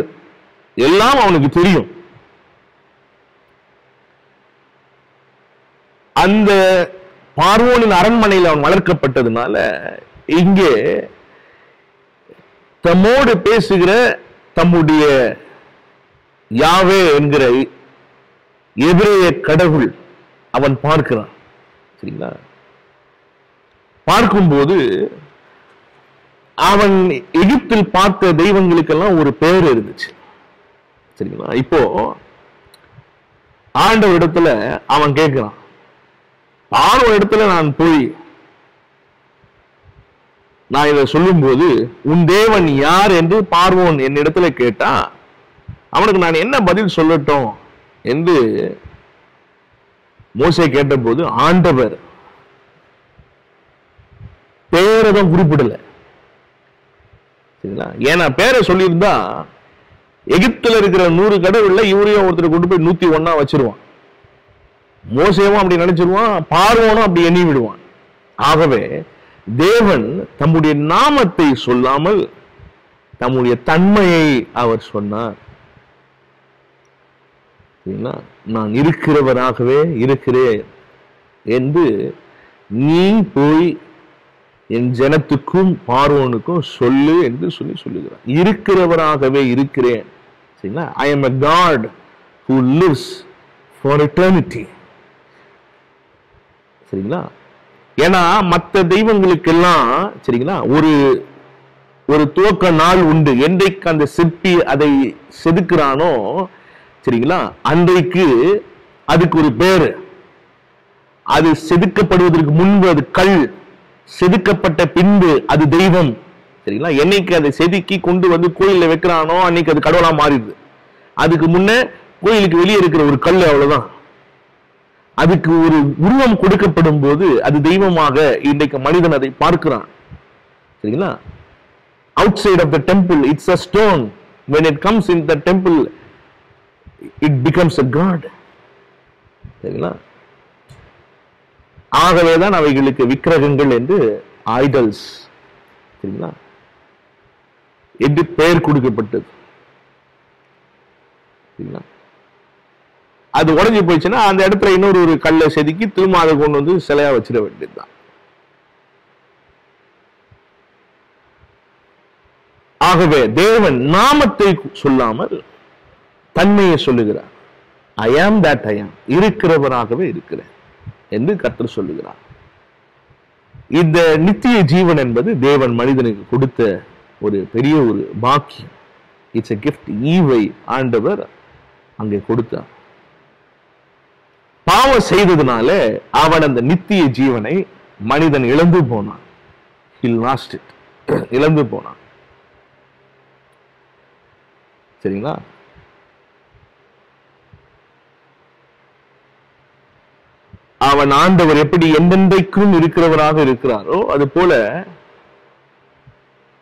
எல்லாம் அவனுக்கு தெரியும். அந்த பார்வோனின் அரண்மனையில் அவன் வளர்க்கப்பட்டதுனால இங்கே தம்மோடு பேசுகிற தம்முடைய யாவே என்கிற எபிரேய கடவுள் அவன் பார்க்கிறான். சரிங்களா, பார்க்கும்போது அவன் எகிப்தில் பார்த்த தெய்வங்களுக்கெல்லாம் ஒரு பெயர் இருந்துச்சு. சரிங்களா, இப்போ ஆண்டவர் இடத்துல அவன் கேட்கிறான், பார்வோன் இடத்துல நான் போய் நான் இதை சொல்லும் போது உன் தேவன் யார் என்று பார்வோன் என் இடத்துல கேட்டா அவனுக்கு நான் என்ன பதில் சொல்லட்டும் என்று மோசே கேட்டபோது ஆண்டவர் பேரதான் குறிப்பிடல. சரிங்களா, ஏன்னா பேரை சொல்லியிருந்தா எகிப்துல இருக்கிற 100 கடவுள்ல இவரையும் ஒருத்தர் கொண்டு போய் 101 வச்சிருவான். மோசேவும் அப்படி நினைச்சிருவான், பார்வோனும் அப்படி எண்ணி விடுவான். ஆகவே தேவன் தம்முடைய நாமத்தை சொல்லாமல் தம்முடைய தன்மையை அவர் சொன்னார். நான் இருக்கிறவராகவே இருக்கிறேன் என்று நீ போய் என் ஜனத்துக்கும் பார்வோனுக்கும் சொல்லு என்று சொல்லுகிறார். இருக்கிறவராகவே இருக்கிறேன். சரிங்களா? I am a God who lives for eternity. சரிங்களா? ஏன்னா மற்ற தெய்வங்களுக்கெல்லாம் சரிங்களா ஒரு துவக்க நாள் உண்டு. என்றைக்கு அந்த சிற்பி அதை செதுக்கிறானோ சரிங்களா, அன்றைக்கு அதுக்கு ஒரு பேரு. அது செதுக்கப்படுவதற்கு முன்பு அது கல், செதுக்கப்பட்ட பின்பு அது தெய்வம். சரிங்களா? என்னைக்கு அதை செதுக்கி கொண்டு வந்து கோயில்ல வைக்கிறானோ அன்னைக்கு அது கடவுளா மாறிடுது. அதுக்கு முன்ன கோயிலுக்கு வெளியே இருக்கிற ஒரு கல், அவ்வளவுதான். அதுக்கு ஒரு உருவம் கொடுக்கப்படும் போது அது தெய்வமாக இன்றைக்கு மனிதன் அதை பார்க்கிறான். சரிங்களா? outside of the temple it's a stone, when it comes in the temple it becomes a god. சரிங்களா? ஆகவேதான் அவைகளுக்கு விக்கிரகங்கள் என்று ஐடல்ஸ் சரிங்களா என்று பெயர் கொடுக்கப்பட்டது. சரிங்களா? அது உடஞ்சி போயிடுச்சுன்னா அந்த இடத்துல இன்னொரு கல்லை செதுக்கி திரும்ப அதை கொண்டு வந்து சிலையா வச்சிட வேண்டியதுதான். ஆகவே தேவன் நாமத்தை சொல்லாமல் தன்மையை சொல்லுகிறார். I am that I am, இருக்கிறவராகவே இருக்கிறேன் என்று கர்த்தர் சொல்லுகிறார். இந்த நித்திய ஜீவன் என்பது தேவன் மனிதனுக்கு கொடுத்த ஒரு பெரிய ஒரு பாக்கியம். It's a gift. ஈவை ஆண்டவர் அங்கே கொடுத்தார். பாவம் செய்ததுனால அவன் அந்த நித்திய ஜீவனை மனிதன் இழந்து போனான். He lost it. இழந்து போனான். சரிங்களா? அவன் ஆண்டவர் எப்படி என்றென்றைக்கும் இருக்கிறவராக இருக்கிறாரோ அது போல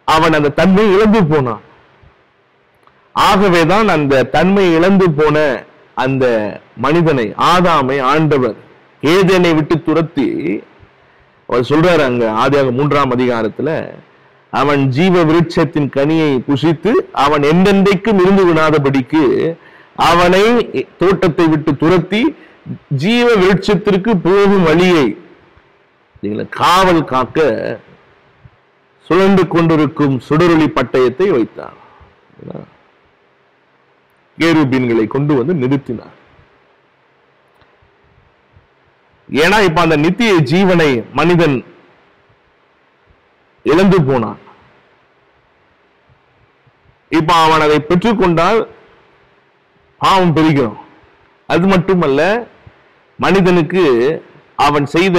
அவன் அந்த தன்மை இழந்து போனான். ஆகவேதான் அந்த தன்மை இழந்து போன அந்த மனிதனை, ஆதாமை ஆண்டவர் ஏதேனை விட்டு துரத்தி அவர் சொல்றாரு அங்க ஆதியாகமம் 3ஆம் அதிகாரத்துல, அவன் ஜீவ விருட்சத்தின் கனியை புசித்து அவன் என்றென்றைக்கும் இருந்து விடாதபடிக்கு அவனை தோட்டத்தை விட்டு துரத்தி ஜீவ விருட்சத்திற்கு போகும் வழியை காவல் காக்க சுழன்று கொண்டிருக்கும் சுடரொளி பட்டயத்தை வைத்தார். கேருபீன்களை கொண்டு வந்து நிறுத்தினார். ஏன்னா இப்ப அந்த நித்திய ஜீவனை மனிதன் இழந்து போனான். இப்ப அவன் அதை பெற்றுக்கொண்டால் பாவம் பெருகும். அது மட்டுமல்ல, மனிதனுக்கு அவன் செய்த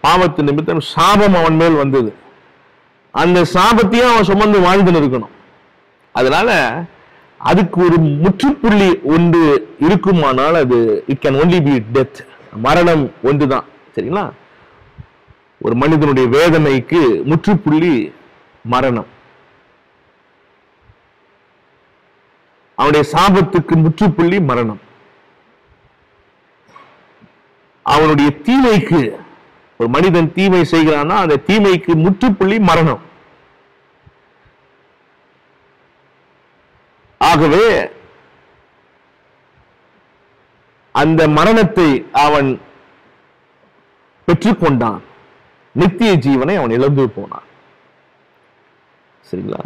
பாவத்து நிமித்தம் சாபம் அவன் மேல் வந்தது. அந்த சாபத்தையும் அவன் சுமந்து வாழ்ந்து இருக்கணும். அதனால அதுக்கு ஒரு முற்றுப்புள்ளி ஒன்று இருக்குமானால் அது it can only be death, மரணம் ஒன்றுதான். சரிங்களா? ஒரு மனிதனுடைய வேதனைக்கு முற்றுப்புள்ளி மரணம். அவனுடைய சாபத்துக்கு முற்றுப்புள்ளி மரணம். அவனுடைய தீமைக்கு, ஒரு மனிதன் தீமை செய்கிறான்னா அந்த தீமைக்கு முற்றுப்புள்ளி மரணம். ஆகவே அந்த மரணத்தை அவன் பெற்றுக்கொண்டான். நித்திய ஜீவனை அவன் இழந்து போனான். சரிங்களா?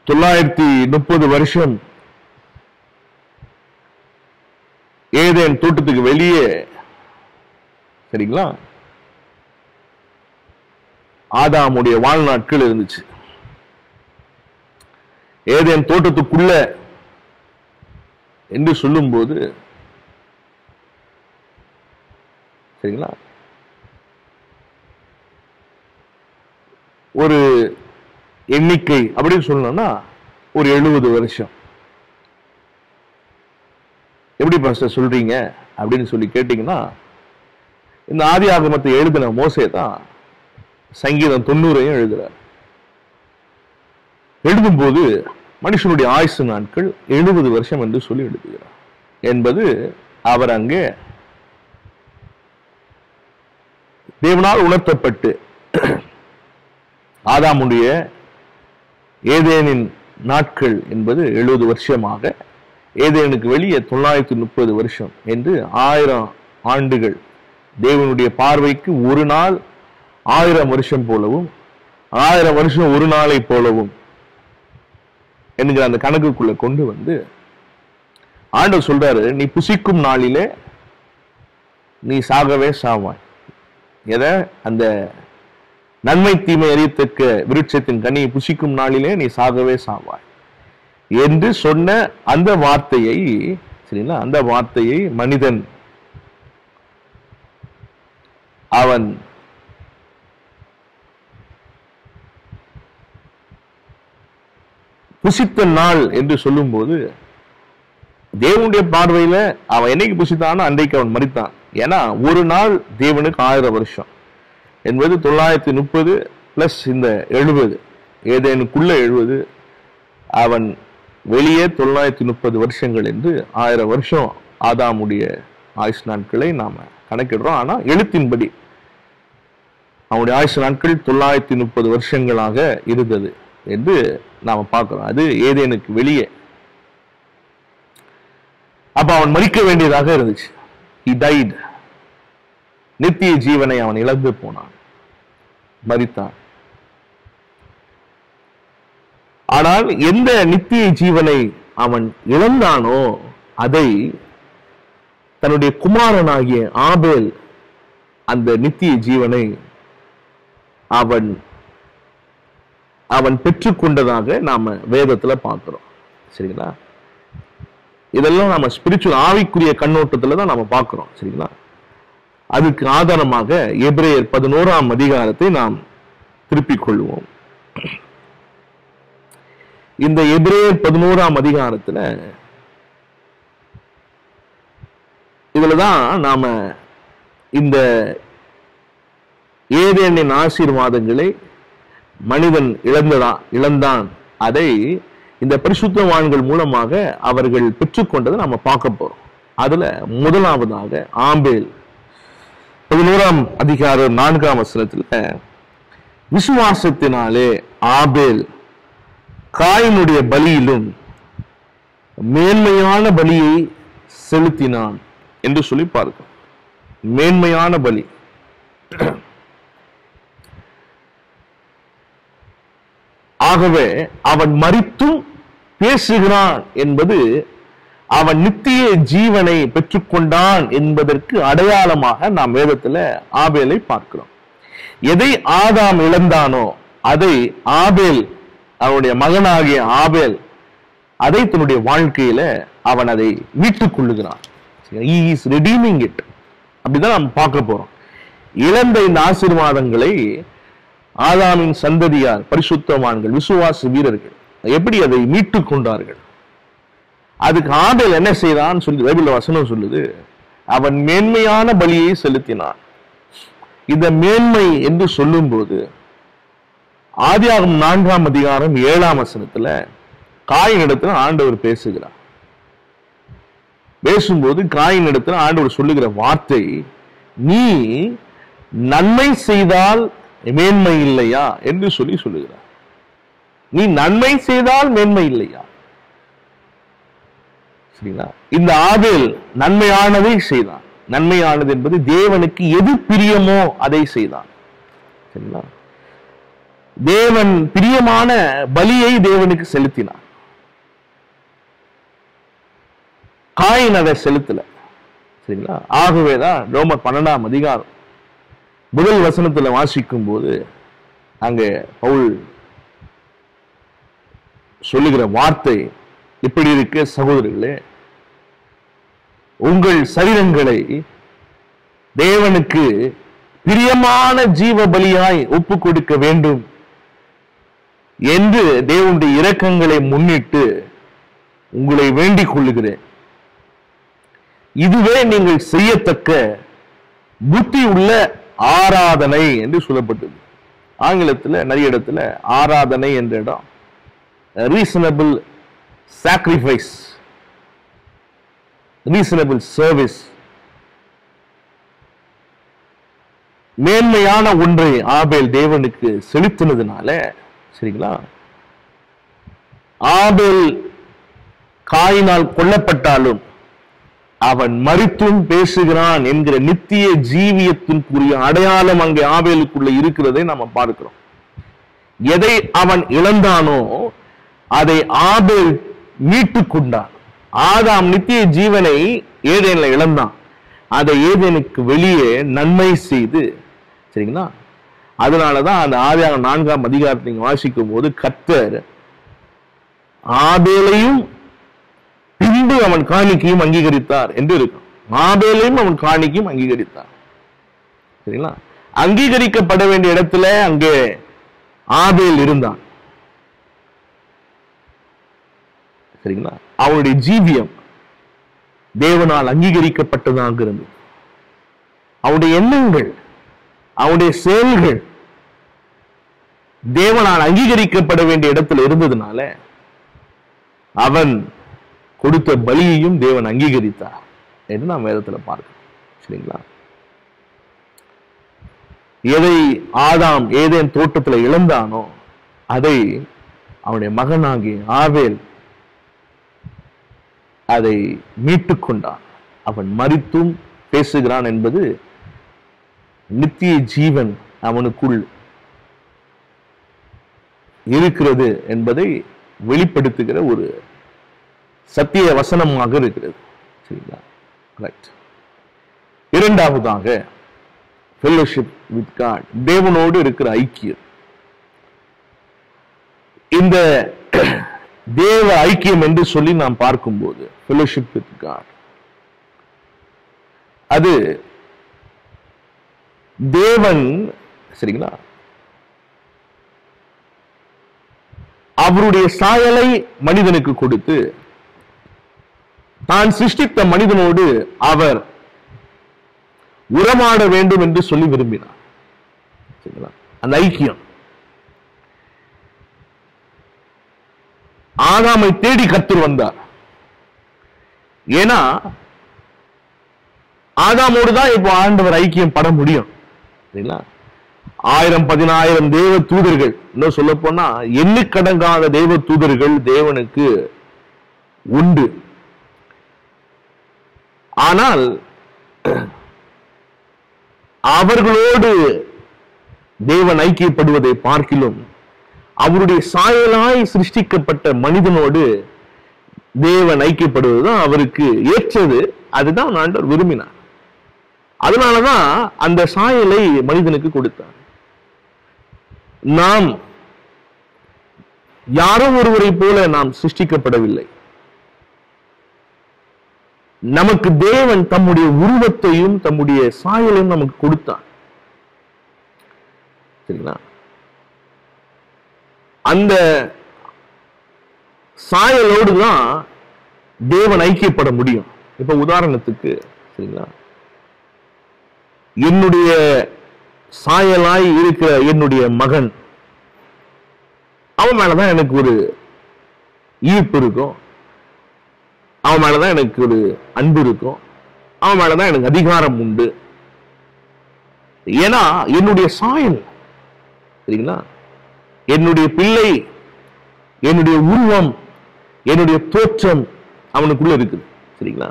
930 வருஷம் ஏதேன் தோட்டத்துக்கு வெளியே சரிங்களா ஆதாமுடைய வாழ்நாட்கள் இருந்துச்சு. ஏதேன் தோட்டத்துக்குள்ள என்று சொல்லும் போது சரிங்களா ஒரு எண்ணிக்கை அப்படின்னு சொல்லணும்னா ஒரு 70 வருஷம். எப்படி பாஸ்டர் சொல்றீங்க அப்படின்னு சொல்லி கேட்டீங்கன்னா, இந்த ஆதி ஆகமத்தை எழுதின மோசே தான் சங்கீதம் 90 எழுதுறார். எழுதும்போது மனுஷனுடைய ஆயுசு நாட்கள் 70 வருஷம் என்று சொல்லி எழுதுகிறார் என்பது அவர் அங்கே தேவனால் உணர்த்தப்பட்டு ஆதாமுடைய ஏதேனின் நாட்கள் என்பது 70 வருஷமாக ஏதேனுக்கு வெளியே 930 வருஷம் என்று 1000 ஆண்டுகள் தேவனுடைய பார்வைக்கு ஒரு நாள் 1000 வருஷம் போலவும் 1000 வருஷம் ஒரு நாளை போலவும் என்கிற அந்த கணக்குக்குள்ள கொண்டு வந்து ஆண்டவர் சொல்றாரு, நீ புசிக்கும் நாளிலே நீ சாகவே சாவாய். எதை? அந்த நன்மை தீமை அறியத்தக்க விருட்சத்தின் கனியை புசிக்கும் நாளிலே நீ சாகவே சாவாய் என்று சொன்ன அந்த வார்த்தையை, சரிங்களா, அந்த வார்த்தையை மனிதன் அவன் புசித்த நாள் என்று சொல்லும் போது தேவனுடைய பார்வையில அவன் என்னைக்கு புசித்தானோ அன்றைக்கு அவன் மரித்தான். ஏன்னா ஒரு நாள் தேவனுக்கு 1000 வருஷம் என்பது 930 பிளஸ் இந்த 70, ஏதேனுக்குள்ள 70, அவன் வெளியே 930 வருஷங்கள் என்று 1000 வருஷம் ஆதாமுடைய ஆயுஷ் நாட்களை நாம கணக்கிடுறோம். ஆனா எழுத்தின்படி அவனுடைய ஆயுஷ் நாட்கள் 930 வருஷங்களாக இருந்தது என்று நாம பார்க்கிறோம். அது ஏதேனுக்கு வெளியே. அப்ப அவன் மரிக்க வேண்டியதாக இருந்துச்சு. He died. நித்திய ஜீவனை அவன் இழந்து போனான், மரித்தான். ஆனால் எந்த நித்திய ஜீவனை அவன் இழந்தானோ அதை தன்னுடைய குமாரனாகிய ஆபேல் அந்த நித்திய ஜீவனை அவன் அவன் பெற்றுக்கொண்டதாக நாம வேதத்துல பார்க்கிறோம். சரிங்களா? இதெல்லாம் நம்ம ஸ்பிரிச்சுவல் ஆவிக்குரிய கண்ணோட்டத்துல தான் நாம பார்க்கிறோம். சரிங்களா? அதுக்கு ஆதாரமாக எபிரேயர் 11ஆம் அதிகாரத்தை நாம் திருப்பிக் கொள்வோம். இந்த எபிரேயர் 11ஆம் அதிகாரத்துல இதுலதான் நாம இந்த ஏதேனின் ஆசீர்வாதங்களை மனிதன் இழந்தான், அதை இந்த பரிசுத்தவான்கள் மூலமாக அவர்கள் பெற்றுக்கொண்டதை நாம பார்க்க போறோம். அதுல முதலாவதாக ஆபேல் 11ஆம் அதிகாரம் 4ஆம் வசனத்துல, விசுவாசத்தினாலே ஆபேல் காயினுடைய பலியிலும் மேன்மையான பலியை செலுத்தினான் என்று சொல்லி பார்க்கிறோம். மேன்மையான பலி. ஆகவே அவன் மரித்தும் பேசுகிறான் என்பது அவன் நித்திய ஜீவனை பெற்றுக்கொண்டான் என்பதற்கு அடையாளமாக நாம் வேதத்துல ஆபேலை பார்க்கிறோம். எதை ஆதாம் இழந்தானோ அதை ஆபேல், அவனுடைய மகனாகிய ஆபேல், அதை தன்னுடைய வாழ்க்கையில அவன் அதை மீட்டுக் கொள்ளுகிறான். He is redeeming it. அப்படிதான் நாம் பார்க்க போறோம். இழந்த இந்த ஆசீர்வாதங்களை ஆதாமின் சந்ததியார், பரிசுத்தவான்கள், விசுவாச வீரர்கள் எப்படி அதை மீட்டுக் கொண்டார்கள். அதுக்கு ஆபேல் என்ன செய்தான் சொல்லி பைபிள் வசனம் சொல்லுது, அவன் மேன்மையான பலியை செலுத்தினான். இந்த மேன்மை என்று சொல்லும் போது ஆதியாகமம் 4ஆம் அதிகாரம் 7ஆம் வசனத்துல காயினிடத்துல ஆண்டவர் பேசுகிறார். பேசும்போது காயினிடத்துல ஆண்டவர் சொல்லுகிற வார்த்தை, நீ நன்மை செய்தால் மேன்மை இல்லையா என்று சொல்லுகிறார். நீ நன்மை செய்தால் மேன்மை இல்லையா? சரிங்களா? இந்த ஆபேல் நன்மையானதை செய்தான். நன்மையானது என்பது தேவனுக்கு எது பிரியமோ அதை செய்தான். சரிங்களா? தேவன் பிரியமான பலியை தேவனுக்கு செலுத்தினான். காயின் அதை செலுத்தல. சரிங்களா? ஆகவேதான் ரோமர் 12ஆம் அதிகாரம் முதல் வசனத்துல வாசிக்கும் போது அங்க பவுல் சொல்லுகிற வார்த்தை இப்படி இருக்க, சகோதரர்களே, உங்கள் சரீரங்களை தேவனுக்கு பிரியமான ஜீவ பலியாய் ஒப்பு கொடுக்க வேண்டும் என்று தேவனுடைய இரக்கங்களை முன்னிட்டு உங்களை வேண்டிக் கொள்ளுகிறேன். இதுவே நீங்கள் செய்யத்தக்க புத்தி உள்ள ஆராதனை என்று சொல்லப்பட்டது. ஆங்கிலத்தில் நிறைய இடத்துல ஆராதனை என்ற இடம் ரீசனபிள் சாக்ரிஃபைஸ், ரீசனபிள் சர்வீஸ், மேன்மையான ஒன்றை ஆபேல் தேவனுக்கு செலுத்தினதுனால, சரிங்களா, ஆபேல் காயினால் கொல்லப்பட்டாலும் அவன் மரித்தும் பேசுகிறான் என்கிற நித்திய ஜீவியத்திற்குரிய அடையாளம் அங்கே ஆபேலுக்குள்ள இருக்கிறதை நாம பார்க்கிறோம். எதை அவன் இழந்தானோ அதை ஆபேல் மீட்டுக் கொண்டான். ஆதாம் நித்திய ஜீவனை ஏதேனில் இழந்தான். அதை ஏதேனுக்கு வெளியே நன்மை செய்து, சரிங்களா, அதனாலதான் அந்த ஆதியாகமம் 4ஆம் அதிகாரத்தை நீங்க வாசிக்கும் போது கர்த்தர் ஆபேலையும் பின்பு அவன் காணிக்கையும் அங்கீகரித்தார் என்று இருக்கும். ஆபேலையும் அவன் காணிக்கையும் அங்கீகரித்தார். சரிங்களா, அங்கீகரிக்கப்பட வேண்டிய இடத்துல அங்கே ஆபேல் இருந்தான். சரிங்களா, அவனுடைய ஜீவியம் தேவனால் அங்கீகரிக்கப்பட்டதாக இருந்தது. அவனுடைய எண்ணங்கள், அவனுடைய செயல்கள் தேவனால் அங்கீகரிக்கப்பட வேண்டிய இடத்துல இருந்ததுனால அவன் கொடுத்த பலியையும் தேவன் அங்கீகரித்தார் என்று நாம் வேதத்துல பார்க்கிறோம். சரிங்களா, எதை ஆதாம் ஏதேன் தோட்டத்தில் இழந்தானோ அதை அவனுடைய மகனாகிய ஆபேல் அதை மீட்டுக் கொண்டான். அவன் மரித்தும் பேசுகிறான் என்பது நித்திய ஜீவன் அவனுக்குள் இருக்கிறது என்பதை வெளிப்படுத்துகிற ஒரு சத்திய வசனமாக இருக்கிறது. சரிங்களா, ரைட். இரண்டாவதாக ஃபெல்லோஷிப் வித் காட், தேவனோடு இருக்கிற ஐக்கியம். இந்த தேவ ஐக்கியம் என்று சொல்லி நாம் பார்க்கும்போது ஃபெல்லோஷிப் வித் காட், அது தேவன், சரிங்களா, அவருடைய சாயலை மனிதனுக்கு கொடுத்து தான் சிருஷ்டித்த மனிதனோடு அவர் உறவாட வேண்டும் என்று சொல்லி விரும்பினார். அந்த ஐக்கியம் ஆதாமை தேடி கர்த்தர் வந்தார். ஏன்னா ஆதாமோடு தான் இப்போ ஆண்டவர் ஐக்கியம் பட முடியும். 1000-10000 தேவ தூதர்கள், இன்னும் சொல்ல போனா எண்ணிக்கடங்காத தேவ தூதர்கள் தேவனுக்கு உண்டு. ஆனால் அவர்களோடு தேவன் ஐக்கியப்படுவதை பார்க்கிலும் அவருடைய சாயலாய் சிருஷ்டிக்கப்பட்ட மனிதனோடு தேவன் ஐக்கியப்படுவதுதான் அவருக்கு ஏற்றது. அதுதான் ஆண்டவர் விரும்பினார். அதனாலதான் அந்த சாயலை மனிதனுக்கு கொடுத்தார். நாம் யாரோ ஒருவரை போல நாம் சிருஷ்டிக்கப்படவில்லை. நமக்கு தேவன் தம்முடைய உருவத்தையும் தம்முடைய சாயலையும் நமக்கு கொடுத்தார். சரிங்களா, அந்த சாயலோடு தான் தேவன் ஐக்கியப்பட முடியும். இப்ப உதாரணத்துக்கு, சரிங்களா, என்னுடைய சாயலாய் இருக்கிற என்னுடைய மகன், அவன் மேலதான் எனக்கு ஒரு ஈர்ப்பு இருக்கும், அவன் மேலதான் எனக்கு ஒரு அன்பு இருக்கும், அவன் மேலதான் எனக்கு அதிகாரம் உண்டு. ஏன்னா என்னுடைய சாயல், சரிங்களா, என்னுடைய பிள்ளை, என்னுடைய உருவம், என்னுடைய தோற்றம் அவனுக்குள்ள இருக்குது. சரிங்களா,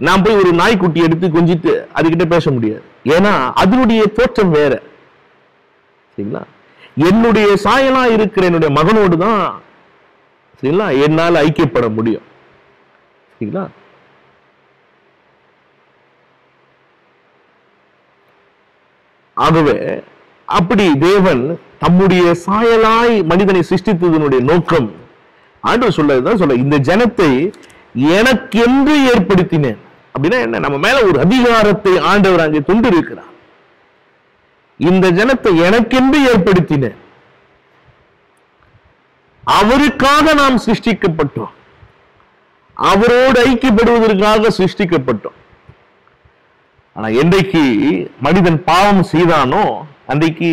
நான் போய் ஒரு நாய்க்குட்டி எடுத்து கொஞ்சிட்டு அதுகிட்ட பேச முடியாது. ஏன்னா அதனுடைய தோற்றம் வேற. சரிங்களா, என்னுடைய சாயலா இருக்கிற என்னுடைய மகனோடு தான், சரிங்களா, என்னால் ஐக்கியப்பட முடியும். சரிங்களா, ஆகவே அப்படி தேவன் தம்முடைய சாயலாய் மனிதனை சிருஷ்டித்ததனுடைய நோக்கம் ஆண்டவர் சொல்லதான் சொல்ல, இந்த ஜனத்தை எனக்கென்று ஏற்படுத்தினேன். அப்படின்னா என்ன? நம்ம மேல ஒரு அதிகாரத்தை ஆண்டவர் அங்கே கொண்டு இருக்கிறார். இந்த ஜனத்தை எனக்கென்று ஏற்படுத்தினேன். அவருக்காக நாம் சிருஷ்டிக்கப்பட்டோம், அவரோடு ஐக்கியப்படுவதற்காக சிருஷ்டிக்கப்பட்டோம். ஆனா என்றைக்கு மனிதன் பாவம் செய்தானோ அன்றைக்கு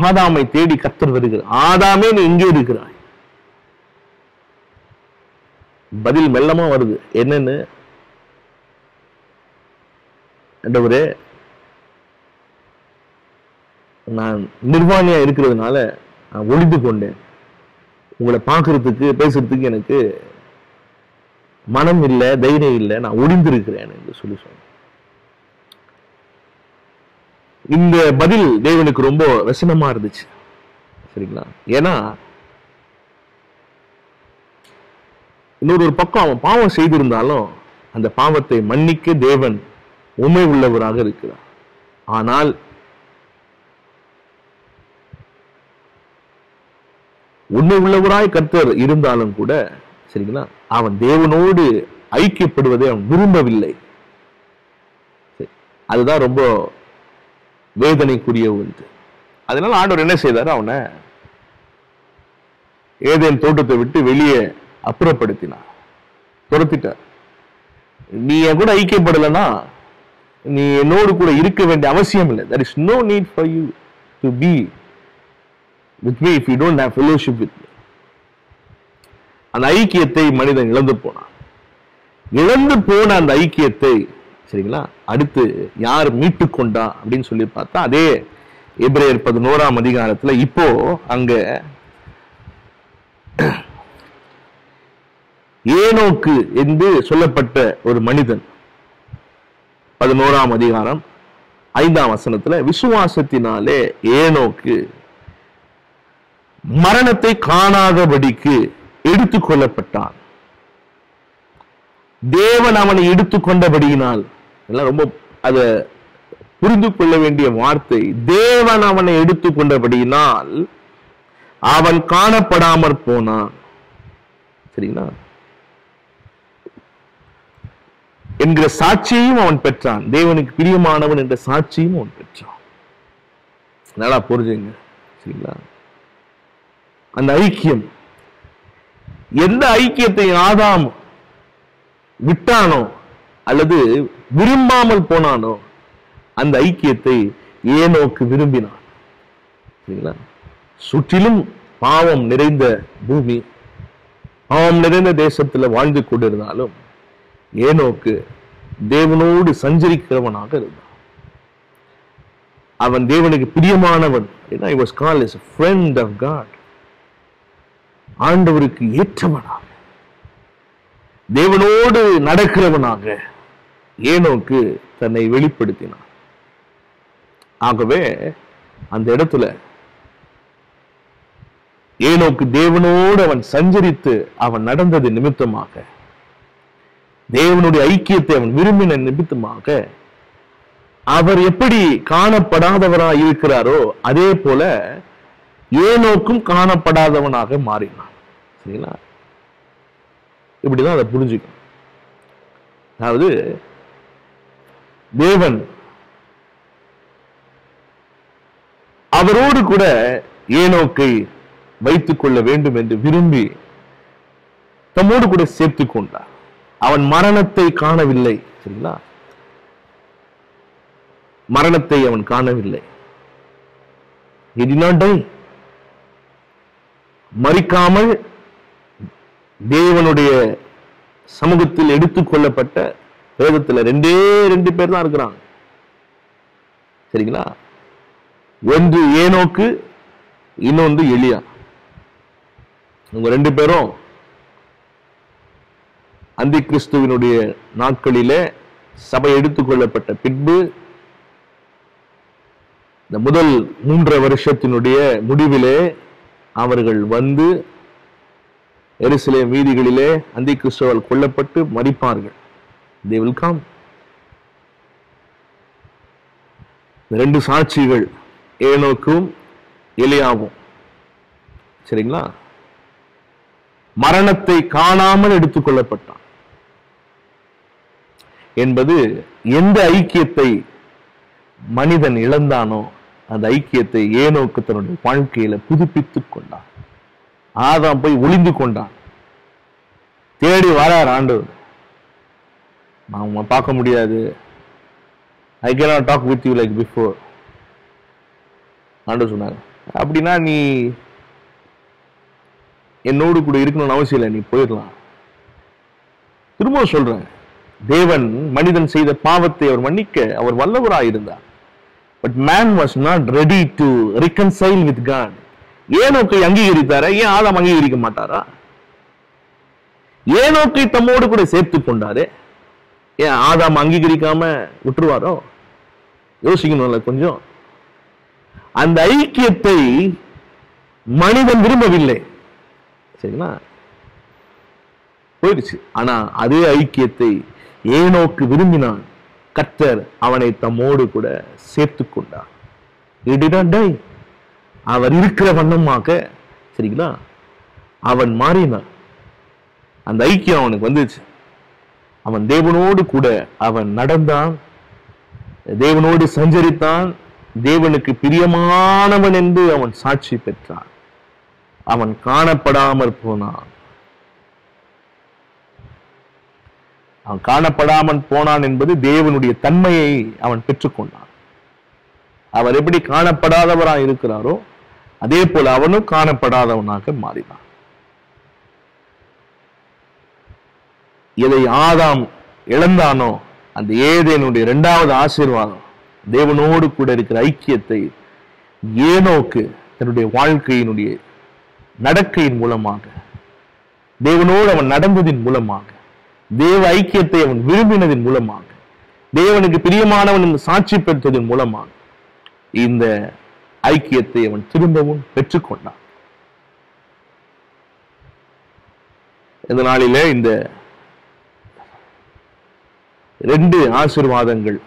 ஆதாமை தேடி கர்த்தர் வருகிறார். ஆதாமே நீ எங்கே இருக்கிறாய்? பதில் மெல்லமா வருது. என்னன்னு? ஆண்டவரே, நான் நிர்வாணியா இருக்கிறதுனால நான் ஒளிந்து கொண்டேன். உங்களை பார்க்கறதுக்கு பேசுறதுக்கு எனக்கு மனம் இல்லை, தைரியம் இல்லை, நான் ஒளிந்திருக்கிறேன் என்று சொல்லி சொன்னான். இந்த பதில் தேவனுக்கு ரொம்ப வசனமா இருந்துச்சு. சரிங்களா? ஏன்னா இன்னொரு பக்கம் அவன் பாவம் செய்திருந்தாலும் அந்த பாவத்தை மன்னிக்க தேவன் உண்மை உள்ளவராக இருக்கிறார். ஆனால் உண்மை உள்ளவராய் கர்த்தர் இருந்தாலும் கூட சரிங்களா, அவன் தேவனோடு ஐக்கியப்படுவதை அவன் விரும்பவில்லை. அதுதான் ரொம்ப வேதனைக்குரிய ஒன்று. அதனால ஆண்டவர் என்ன செய்தார்? அவனை ஏதேன் தோட்டத்தை விட்டு வெளியே அப்புறப்படுத்தினார், துரத்திட்டார். நீ என் கூட ஐக்கியப்படலைன்னா நீ என்னோடு கூட இருக்க வேண்டிய அவசியம் இல்லை. There is no need for you to be with me if you don't have fellowship with me. அந்த ஐக்கியத்தை மனிதன் இழந்து போனான். இழந்து போன அந்த ஐக்கியத்தை சரிங்களா அடுத்து யார் மீட்டு கொண்டா அப்படின்னு சொல்லி பார்த்தா அதே எபிரேயர் 11ஆம் அதிகாரத்துல இப்போ அங்க ஏனோக்கு என்று சொல்லப்பட்ட ஒரு மனிதன் 11ஆம் அதிகாரம் 5ஆம் வசனத்துல விசுவாசத்தினாலே ஏனோக்கு மரணத்தை காணாதபடிக்கு எடுத்துக் கொள்ளப்பட்டான். தேவன் அவனை எடுத்துக்கொண்டபடியினால், ரொம்ப அத புரிந்து கொள்ள வேண்டிய வார்த்தை, தேவன் அவனை எடுத்துக்கொண்டபடியினால் அவன் காணப்படாமற் போனான். சரிங்களா என்கிற சாட்சியையும் அவன் பெற்றான். தேவனுக்கு பிரியமானவன் என்ற சாட்சியும் அவன் பெற்றான். நல்லா புரிஞ்சுங்க. சரிங்களா அந்த ஐக்கியம், எந்த ஐக்கியத்தை ஆதாம் விட்டானோ அல்லது விரும்பாமல் போனானோ அந்த ஐக்கியத்தை ஏனோக்கு விரும்பினான். சரிங்களா சுற்றிலும் பாவம் நிறைந்த பூமி, பாவம் நிறைந்த தேசத்துல வாழ்ந்து கொண்டிருந்தாலும் ஏனோக்கு தேவனோடு சஞ்சரிக்கிறவனாக இருந்தான். அவன் தேவனுக்கு பிரியமானவன். He was called as a friend of God. ஆண்டவருக்கு ஏற்றவனாக, தேவனோடு நடக்கிறவனாக ஏனோக்கு தன்னை வெளிப்படுத்தினான். ஆகவே அந்த இடத்துல ஏனோக்கு தேவனோடு அவன் சஞ்சரித்து அவன் நடந்தது நிமித்தமாக, தேவனுடைய ஐக்கியத்தை அவன் விரும்பின நிமித்தமாக, அவர் எப்படி காணப்படாதவராக இருக்கிறாரோ அதே போல ஏனோக்கும் காணப்படாதவனாக மாறினான். சரிங்களா இப்படிதான் அதை புரிஞ்சுக்கணும். அதாவது தேவன் அவரோடு கூட ஏனோக்கை வைத்துக் கொள்ள வேண்டும் என்று விரும்பி தம்மோடு கூட சேர்த்துக் கொண்டார். அவன் மரணத்தை காணவில்லை. சரிங்களா மரணத்தை அவன் காணவில்லை. He did not die. மரிக்காமல் தேவனுடைய சமூகத்தில் எடுத்துக் கொள்ளப்பட்ட வேதத்துல 2 பேர் தான் இருக்கிறாங்க. சரிங்களா ஒன்று ஏனோக்கு, இன்னொன்று எலியா. இவங்க 2 பேரும் அந்தி கிறிஸ்துவினுடைய நாட்களிலே சபை எடுத்துக் கொள்ளப்பட்ட பின்பு இந்த முதல் 3 வருஷத்தினுடைய முடிவிலே அவர்கள் வந்து எருசலேம் வீதிகளிலே அந்தி கிறிஸ்துவால் கொல்லப்பட்டு மரிப்பார்கள். They will come. 2 சாட்சிகள் ஏனோக்கும் எலியாவும். சரிங்களா மரணத்தை காணாமல் எடுத்துக் கொள்ளப்பட்டான் என்பது எந்த ஐக்கியத்தை மனிதன் இழந்தானோ அந்த ஐக்கியத்தை ஏனோக்கு தன்னுடைய வாழ்க்கையில புதுப்பித்துக் கொண்டான். ஆதாம் போய் ஒளிந்து கொண்டான். தேடி வரார் ஆண்டவர். நாம பார்க்க முடியாது. I cannot talk with you like before. ஆண்டவர் சொன்னாங்க, அப்படின்னா நீ என்னோடு கூட இருக்கணும்னு அவசியம் இல்லை, நீ போயிடலாம். திரும்ப சொல்றேன், தேவன் மனிதன் செய்த பாவத்தை அவர் மன்னிக்க அவர் வல்லவராய் இருந்தார். But man was not ready to reconcile with God. ஏனோக்கை அங்கீகரித்தாரா? ஏன் ஆதாம் அங்கீகரிக்க மாட்டாரா? ஏனோக்கை தம்மோடு கூட சேர்த்து கொண்டாரு. ஏன் ஆதாம் அங்கீகரிக்காம விட்டுருவாரோ? யோசிக்கணும்ல கொஞ்சம். அந்த ஐக்கியத்தை மனிதன் விரும்பவில்லை, சரிங்களா? போயிடுச்சு. ஆனா அதே ஐக்கியத்தை ஏனோக்கு விரும்பினான். கர்த்தர் அவனை தம்மோடு கூட சேர்த்து கொண்டார். He did not die. அவர் இருக்கிற வண்ணமாக, சரிங்களா, அவன் மாறினான். அந்த ஐக்கியம் அவனுக்கு வந்துச்சு. அவன் தேவனோடு கூட அவன் நடந்தான், தேவனோடு சஞ்சரித்தான், தேவனுக்கு பிரியமானவன் என்று அவன் சாட்சி பெற்றான். அவன் காணப்படாமற் போனான். அவன் காணப்படாமல் போனான் என்பது தேவனுடைய தன்மையை அவன் பெற்றுக்கொண்டான். அவர் எப்படி காணப்படாதவராக இருக்கிறாரோ அதே போல அவனும் காணப்படாதவனாக மாறினான். எதை ஆதாம் இழந்தானோ அந்த ஏதேனுடைய இரண்டாவது ஆசீர்வாதம், தேவனோடு கூட இருக்கிற ஐக்கியத்தை ஏனோக்கு தன்னுடைய வாழ்க்கையினுடைய நடக்கையின் மூலமாக, தேவனோடு அவன் நடந்ததின் மூலமாக, தேவ ஐக்கியத்தை அவன் விரும்பினதின் மூலமாக, தேவனுக்கு பிரியமானவன் என்று சாட்சி பெற்றதன் மூலமாக இந்த ஐக்கியத்தை அவன் திரும்பவும் பெற்றுக்கொண்டான். இந்த நாளிலே இந்த 2 ஆசீர்வாதங்கள்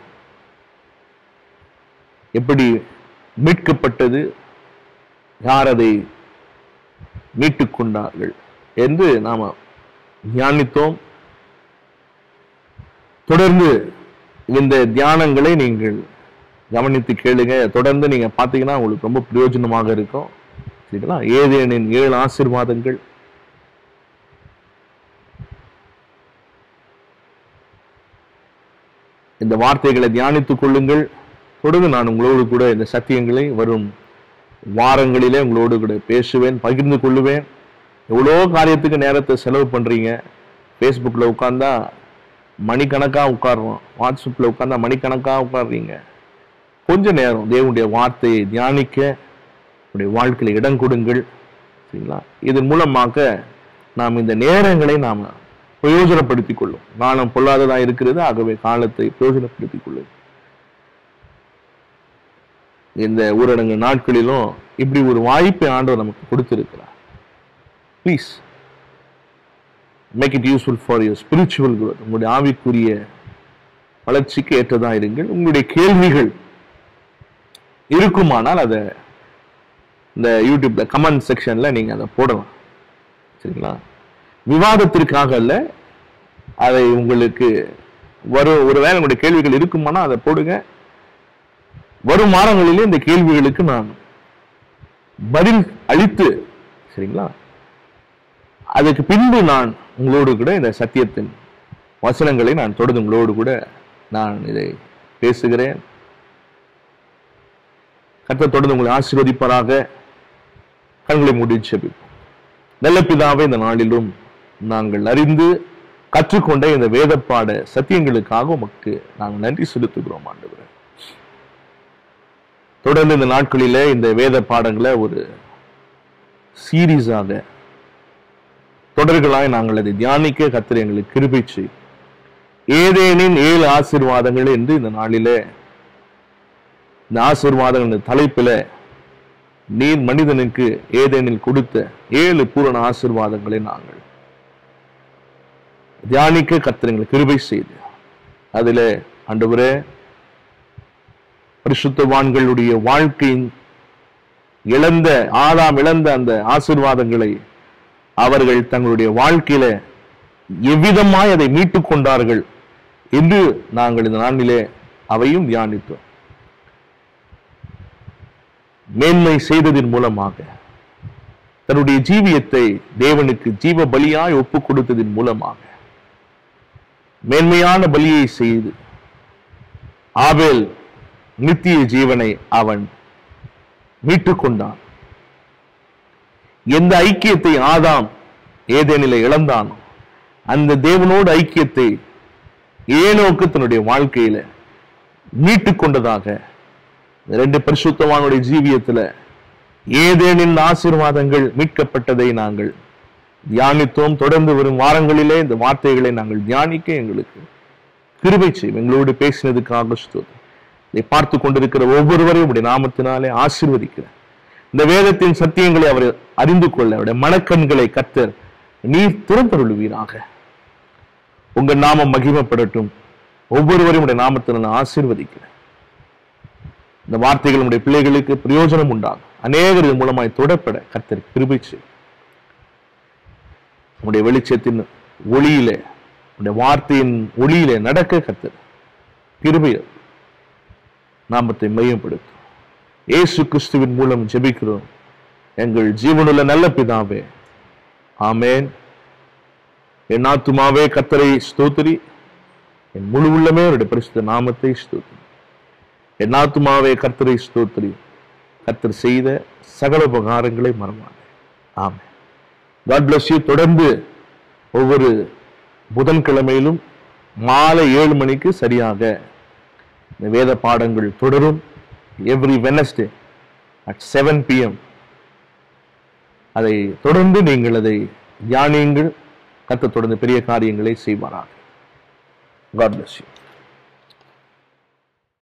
எப்படி மீட்கப்பட்டது, யார் அதை மீட்டுக் கொண்டார்கள் என்று நாம தியானித்தோம். தொடர்ந்து இந்த தியானங்களை நீங்கள் கவனித்து கேளுங்க. தொடர்ந்து நீங்க பாத்தீங்கன்னா உங்களுக்கு ரொம்ப பிரயோஜனமாக இருக்கும், சரிங்களா? ஏதேனின் 7 ஆசீர்வாதங்கள், இந்த வார்த்தைகளை தியானித்துக் கொள்ளுங்கள். தொடர்ந்து நான் உங்களோடு கூட இந்த சத்தியங்களை வரும் வாரங்களிலே உங்களோடு கூட பேசுவேன், பகிர்ந்து கொள்ளுவேன். எவ்வளோ காரியத்துக்கு நேரத்தை செலவு பண்றீங்க. ஃபேஸ்புக்கில் உட்கார்ந்தா மணிக்கணக்கா உட்கார்றோம், வாட்ஸ்அப்பில் உட்கார்ந்தா மணிக்கணக்கா உட்கார்றீங்க. கொஞ்ச நேரம் தேவனுடைய வார்த்தையை தியானிக்க உங்களுடைய வாழ்க்கையில் இடம் கொடுங்கள், சரிங்களா? இதன் மூலமாக நாம் இந்த நேரங்களை நாம் பிரயோஜனப்படுத்திக் கொள்ளும். காலம் பொல்லாததா இருக்கிறது, ஆகவே காலத்தை பிரயோஜனப்படுத்திக் கொள்ளும். இந்த ஊரடங்கு நாட்களிலும் இப்படி ஒரு வாய்ப்பை ஆண்டவர் நமக்கு கொடுத்திருக்கிறார். Please make it useful for your spiritual growth. உங்களுடைய ஆவிக்குரிய வளர்ச்சிக்கு ஏற்றதா இருங்கள். உங்களுடைய கேள்விகள் இருக்குமானால் அதை இந்த யூடியூப்ல கமெண்ட் செக்ஷன்ல நீங்க அதை போடலாம், சரிங்களா? விவாதத்திற்காக அல்ல, அதை உங்களுக்கு ஒருவேளை உங்களுடைய கேள்விகள் இருக்குமானா அதை போடுங்க. வரும் வாரங்களிலே இந்த கேள்விகளுக்கு நான் பதில் அளித்து, சரிங்களா, அதுக்கு பின்பு நான் உங்களோடு கூட இந்த சத்தியத்தின் வசனங்களை நான் தொடர்ந்து உங்களோடு கூட நான் இதை பேசுகிறேன். கர்த்தர் தொடர்ந்து உங்களை ஆசீர்வதிப்பாராக. கண்களை மூடி ஜெபிப்போம். நல்ல பிதாவே, இந்த நாளிலும் நாங்கள் அறிந்து கற்றுக்கொண்ட இந்த வேதப்பாட சத்தியங்களுக்காக உமக்கு நாங்கள் நன்றி செலுத்துகிறோம் ஆண்டவரே. தொடர்ந்து இந்த நாட்களிலே இந்த வேத பாடங்களை ஒரு சீரீஸாக தொடர்களாய் நாங்கள் அதை தியானிக்க கர்த்தர் எங்களுக்கு கிருபை செய்யும். ஏதேனின் 7 ஆசீர்வாதங்கள் என்று இந்த நாளிலே இந்த ஆசீர்வாதங்கள் தலைப்பில நீர் மனிதனுக்கு ஏதேனில் கொடுத்த 7 பூரண ஆசீர்வாதங்களை நாங்கள் தியானிக்க கர்த்தர் எங்களுக்கு கிருபை செய்து, அதிலே ஆண்டவரே பரிசுத்தவான்களுடைய வாழ்க்கையின் ஆதாம் இழந்த அந்த ஆசீர்வாதங்களை அவர்கள் தங்களுடைய வாழ்க்கையில எவ்விதமாய் அதை மீட்டுக் கொண்டார்கள் என்று நாங்கள் இந்த நாளிலே அவையும் தியானித்தோம். மேன்மை செய்ததின் மூலமாக, தன்னுடைய ஜீவியத்தை தேவனுக்கு ஜீவ பலியாய் ஒப்புக் கொடுத்ததின் மூலமாக, மேன்மையான பலியை செய்து ஆபேல் நித்திய ஜீவனை அவன் மீட்டுக் கொண்டான். எந்த ஐக்கியத்தை ஆதாம் ஏதேனிலே இழந்தானோ அந்த தேவனோடு ஐக்கியத்தை ஏனோக்கு தன்னுடைய வாழ்க்கையில மீட்டுக் கொண்டதாக 2 பரிசுத்தவானுடைய ஜீவியத்துல ஏதேனின் ஆசீர்வாதங்கள் மீட்கப்பட்டதை நாங்கள் தியானித்தோம். தொடர்ந்து வரும் வாரங்களிலே இந்த வார்த்தைகளை நாங்கள் தியானிக்க எங்களுக்கு கிருபை செய்யும். எங்களோடு பேசினதுக்காக ஸ்தோத்திரம். இதை பார்த்து கொண்டிருக்கிற ஒவ்வொருவரையும் உடைய நாமத்தினாலே ஆசீர்வதிக்கிறேன். இந்த வேதத்தின் சத்தியங்களை அவர் அறிந்து கொள்ள அவருடைய மனக்கண்களை கர்த்தர் நீர் திறந்தருளுவீராக. உங்க நாமம் மகிமைப்படட்டும். ஒவ்வொருவரையும் உடைய நாமத்தினால் ஆசீர்வதிக்கிறேன். இந்த வார்த்தைகள் உடைய பிள்ளைகளுக்கு பிரயோஜனம் உண்டாகும். அநேகர் இது மூலமாய் தொடப்பட கர்த்தர் கிருபை செய்யும். உடைய வெளிச்சத்தின் ஒளியிலே, உடைய வார்த்தையின் ஒளியிலே நடக்க கர்த்தர் கிருபை நாமத்தை மையப்படுத்தும். இயேசு கிறிஸ்துவின் மூலம் ஜெபிக்கிறோம் எங்கள் ஜீவனுள்ள நல்ல பிதாவே, ஆமேன். என் ஆத்துமாவே கர்த்தரை ஸ்தோத்திரி, என் முழு உள்ளமே அவருடைய பரிசுத்த நாமத்தை ஸ்தோத்திரி. என் ஆத்துமாவே கர்த்தரை ஸ்தோத்திரி, கர்த்தர் செய்த சகல உபகாரங்களை மறவாதே. ஆமென். God bless you. தொடர்ந்து ஒவ்வொரு புதன்கிழமையிலும் மாலை 7 மணிக்கு சரியாக இந்த வேத பாடங்கள் தொடரும். எவ்ரி வெனஸ்டே at 7 PM அதை தொடர்ந்து நீங்கள் அதை தியானியுங்கள். கர்த்தர் தொடர்ந்து பெரிய காரியங்களை செய்வாராக. God bless you.